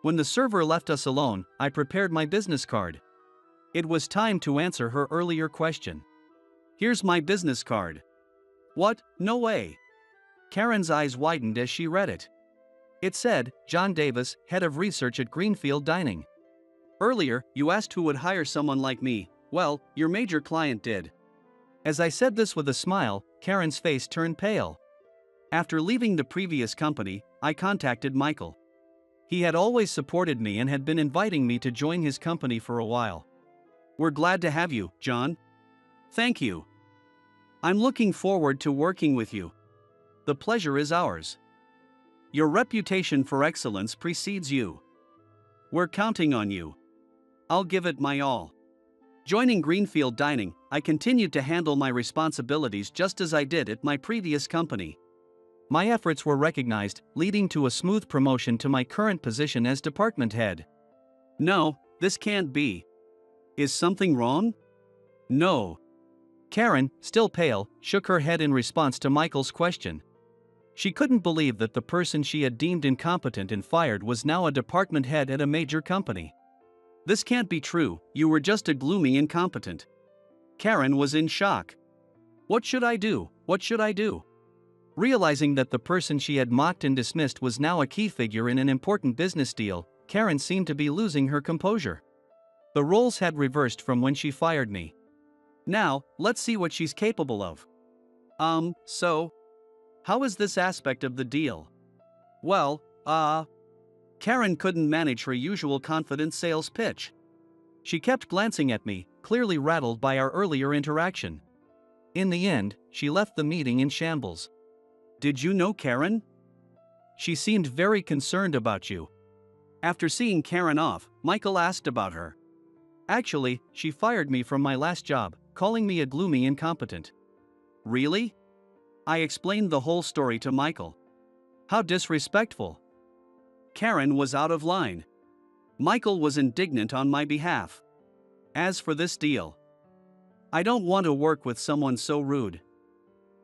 When the server left us alone, I prepared my business card. It was time to answer her earlier question. Here's my business card. What? No way. Karen's eyes widened as she read it. It said, John Davis, head of research at Greenfield Dining. Earlier, you asked who would hire someone like me. Well, your major client did. As I said this with a smile, Karen's face turned pale. After leaving the previous company, I contacted Michael. He had always supported me and had been inviting me to join his company for a while. We're glad to have you, John. Thank you. I'm looking forward to working with you. The pleasure is ours. Your reputation for excellence precedes you. We're counting on you. I'll give it my all. Joining Greenfield Dining, I continued to handle my responsibilities just as I did at my previous company. My efforts were recognized, leading to a smooth promotion to my current position as department head. No, this can't be. Is something wrong? No. Karen, still pale, shook her head in response to Michael's question. She couldn't believe that the person she had deemed incompetent and fired was now a department head at a major company. This can't be true, you were just a gloomy incompetent. Karen was in shock. What should I do? What should I do? Realizing that the person she had mocked and dismissed was now a key figure in an important business deal, Karen seemed to be losing her composure. The roles had reversed from when she fired me. Now, let's see what she's capable of. So? How is this aspect of the deal? Well, Karen couldn't manage her usual confident sales pitch. She kept glancing at me, clearly rattled by our earlier interaction. In the end, she left the meeting in shambles. Did you know Karen? She seemed very concerned about you. After seeing Karen off, Michael asked about her. Actually, she fired me from my last job, calling me a gloomy incompetent. Really? I explained the whole story to Michael. How disrespectful. Karen was out of line. Michael was indignant on my behalf. As for this deal, I don't want to work with someone so rude.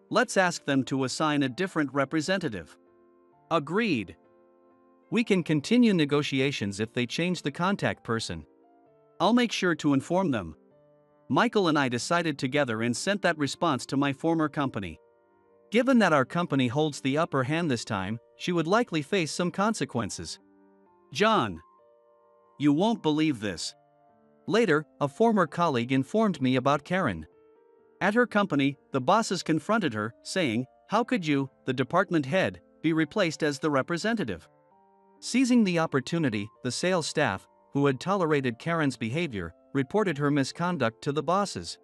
Let's ask them to assign a different representative. Agreed. We can continue negotiations if they change the contact person. I'll make sure to inform them. Michael and I decided together and sent that response to my former company. Given that our company holds the upper hand this time, she would likely face some consequences. John, you won't believe this. Later, a former colleague informed me about Karen. At her company, the bosses confronted her, saying, "How could you, the department head, be replaced as the representative?" Seizing the opportunity, the sales staff, who had tolerated Karen's behavior, reported her misconduct to the bosses.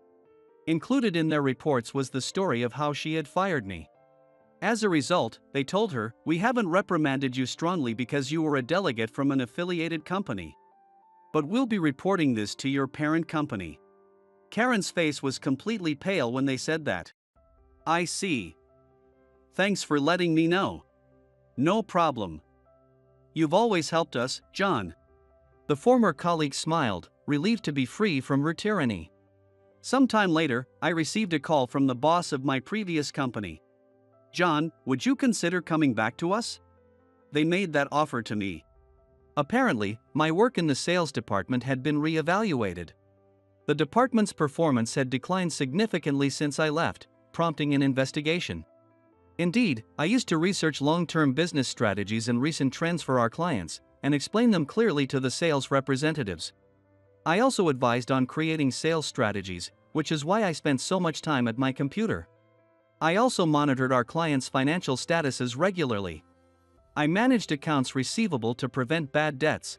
Included in their reports was the story of how she had fired me. As a result, they told her, "We haven't reprimanded you strongly because you were a delegate from an affiliated company. But we'll be reporting this to your parent company." Karen's face was completely pale when they said that. I see. Thanks for letting me know. No problem. You've always helped us, John. The former colleague smiled, relieved to be free from her tyranny. Sometime later, I received a call from the boss of my previous company. "John, would you consider coming back to us?" They made that offer to me. Apparently, my work in the sales department had been re-evaluated. The department's performance had declined significantly since I left, prompting an investigation. Indeed, I used to research long-term business strategies and recent trends for our clients, and explain them clearly to the sales representatives. I also advised on creating sales strategies, which is why I spent so much time at my computer. I also monitored our clients' financial statuses regularly. I managed accounts receivable to prevent bad debts.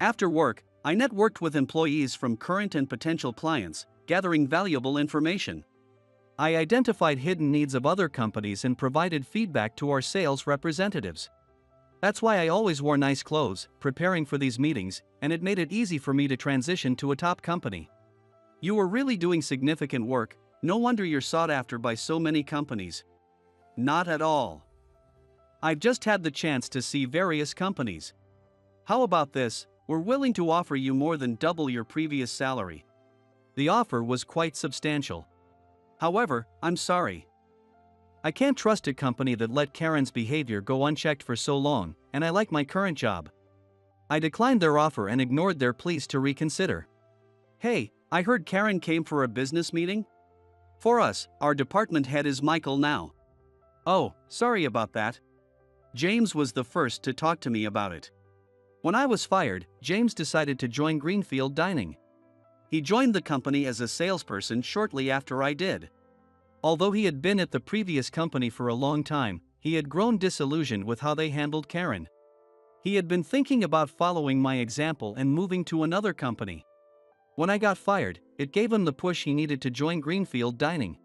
After work, I networked with employees from current and potential clients, gathering valuable information. I identified hidden needs of other companies and provided feedback to our sales representatives. That's why I always wore nice clothes, preparing for these meetings, and it made it easy for me to transition to a top company. You were really doing significant work, no wonder you're sought after by so many companies. Not at all. I've just had the chance to see various companies. How about this? We're willing to offer you more than double your previous salary. The offer was quite substantial. However, I'm sorry. I can't trust a company that let Karen's behavior go unchecked for so long, and I like my current job. I declined their offer and ignored their pleas to reconsider. Hey, I heard Karen came for a business meeting? For us, our department head is Michael now. Oh, sorry about that. James was the first to talk to me about it. When I was fired, James decided to join Greenfield Dining. He joined the company as a salesperson shortly after I did. Although he had been at the previous company for a long time, he had grown disillusioned with how they handled Karen. He had been thinking about following my example and moving to another company. When I got fired, it gave him the push he needed to join Greenfield Dining.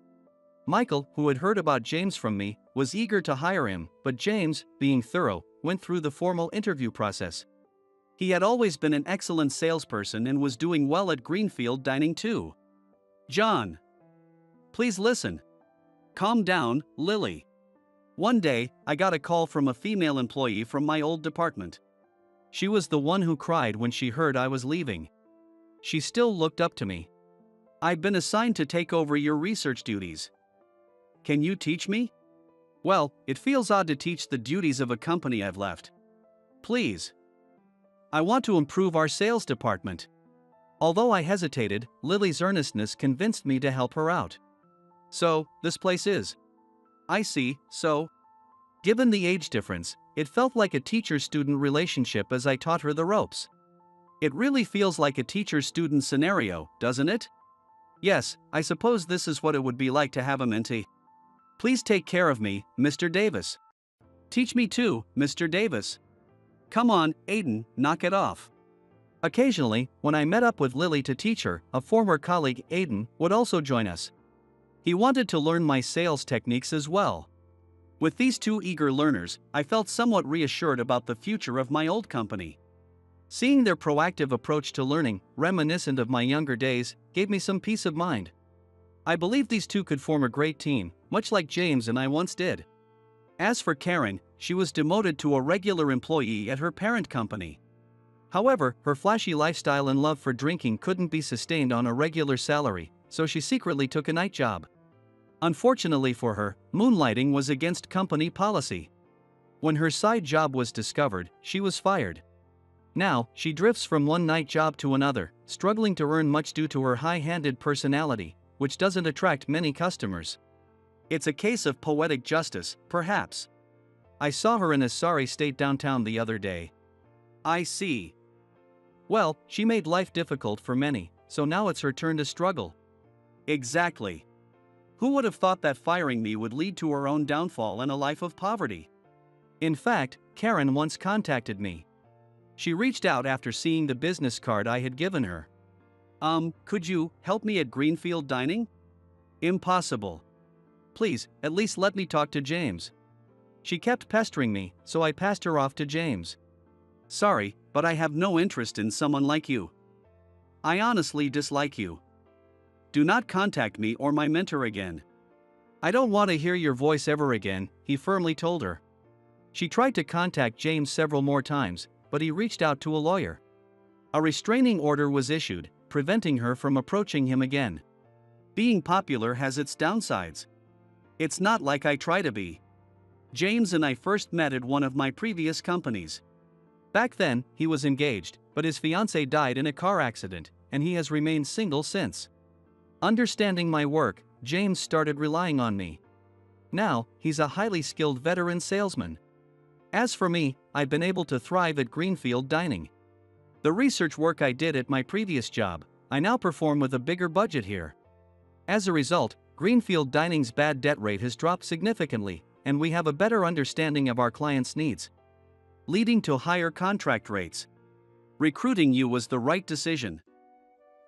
Michael, who had heard about James from me, was eager to hire him, but James, being thorough, went through the formal interview process. He had always been an excellent salesperson and was doing well at Greenfield Dining too. John, please listen. Calm down, Lily. One day, I got a call from a female employee from my old department. She was the one who cried when she heard I was leaving. She still looked up to me. I've been assigned to take over your research duties. Can you teach me? Well, it feels odd to teach the duties of a company I've left. Please. I want to improve our sales department. Although I hesitated, Lily's earnestness convinced me to help her out. So, this place is. I see, so. Given the age difference, it felt like a teacher-student relationship as I taught her the ropes. It really feels like a teacher-student scenario, doesn't it? Yes, I suppose this is what it would be like to have a mentee. Please take care of me, Mr. Davis. Teach me too, Mr. Davis. Come on, Aiden, knock it off. Occasionally, when I met up with Lily to teach her, a former colleague, Aiden, would also join us. He wanted to learn my sales techniques as well. With these two eager learners, I felt somewhat reassured about the future of my old company. Seeing their proactive approach to learning, reminiscent of my younger days, gave me some peace of mind. I believe these two could form a great team, much like James and I once did. As for Karen, she was demoted to a regular employee at her parent company. However, her flashy lifestyle and love for drinking couldn't be sustained on a regular salary, so she secretly took a night job. Unfortunately for her, moonlighting was against company policy. When her side job was discovered, she was fired. Now, she drifts from one night job to another, struggling to earn much due to her high-handed personality, which doesn't attract many customers. It's a case of poetic justice, perhaps. I saw her in a sorry state downtown the other day. I see. Well, she made life difficult for many, so now it's her turn to struggle. Exactly. Who would have thought that firing me would lead to her own downfall and a life of poverty? In fact, Karen once contacted me. She reached out after seeing the business card I had given her. Could you help me at Greenfield Dining? Impossible. Please, at least let me talk to James. She kept pestering me, so I passed her off to James. Sorry, but I have no interest in someone like you. I honestly dislike you. Do not contact me or my mentor again. I don't want to hear your voice ever again, he firmly told her. She tried to contact James several more times, but he reached out to a lawyer. A restraining order was issued, preventing her from approaching him again. Being popular has its downsides. It's not like I try to be. James and I first met at one of my previous companies. Back then, he was engaged, but his fiancée died in a car accident, and he has remained single since. Understanding my work, James started relying on me. Now, he's a highly skilled veteran salesman. As for me, I've been able to thrive at Greenfield Dining. The research work I did at my previous job, I now perform with a bigger budget here. As a result, Greenfield Dining's bad debt rate has dropped significantly, and we have a better understanding of our clients' needs, leading to higher contract rates. Recruiting you was the right decision.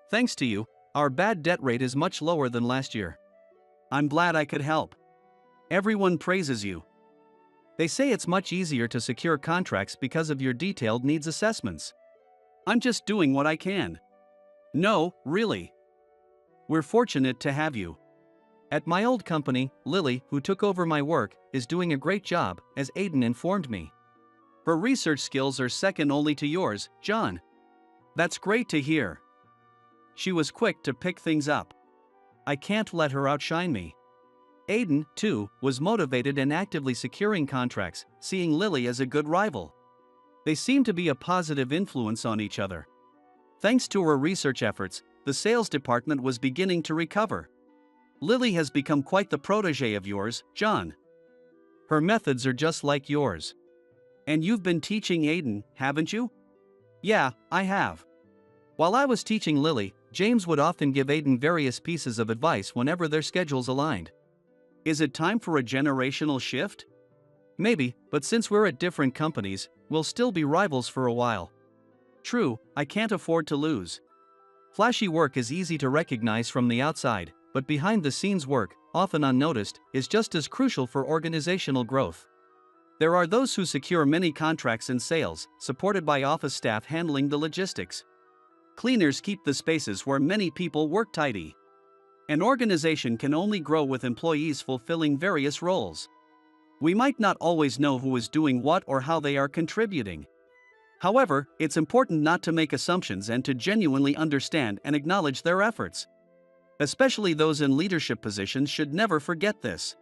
Thanks to you, our bad debt rate is much lower than last year. I'm glad I could help. Everyone praises you. They say it's much easier to secure contracts because of your detailed needs assessments. I'm just doing what I can. No, really. We're fortunate to have you. At my old company, Lily, who took over my work, is doing a great job, as Aiden informed me. Her research skills are second only to yours, John. That's great to hear. She was quick to pick things up. I can't let her outshine me. Aiden, too, was motivated and actively securing contracts, seeing Lily as a good rival. They seemed to be a positive influence on each other. Thanks to her research efforts, the sales department was beginning to recover. Lily has become quite the protege of yours, John. Her methods are just like yours. And you've been teaching Aiden, haven't you? Yeah, I have. While I was teaching Lily, James would often give Aiden various pieces of advice whenever their schedules aligned. Is it time for a generational shift? Maybe, but since we're at different companies, we'll still be rivals for a while. True, I can't afford to lose. Flashy work is easy to recognize from the outside, but behind-the-scenes work, often unnoticed, is just as crucial for organizational growth. There are those who secure many contracts in sales, supported by office staff handling the logistics. Cleaners keep the spaces where many people work tidy. An organization can only grow with employees fulfilling various roles. We might not always know who is doing what or how they are contributing. However, it's important not to make assumptions and to genuinely understand and acknowledge their efforts. Especially those in leadership positions should never forget this.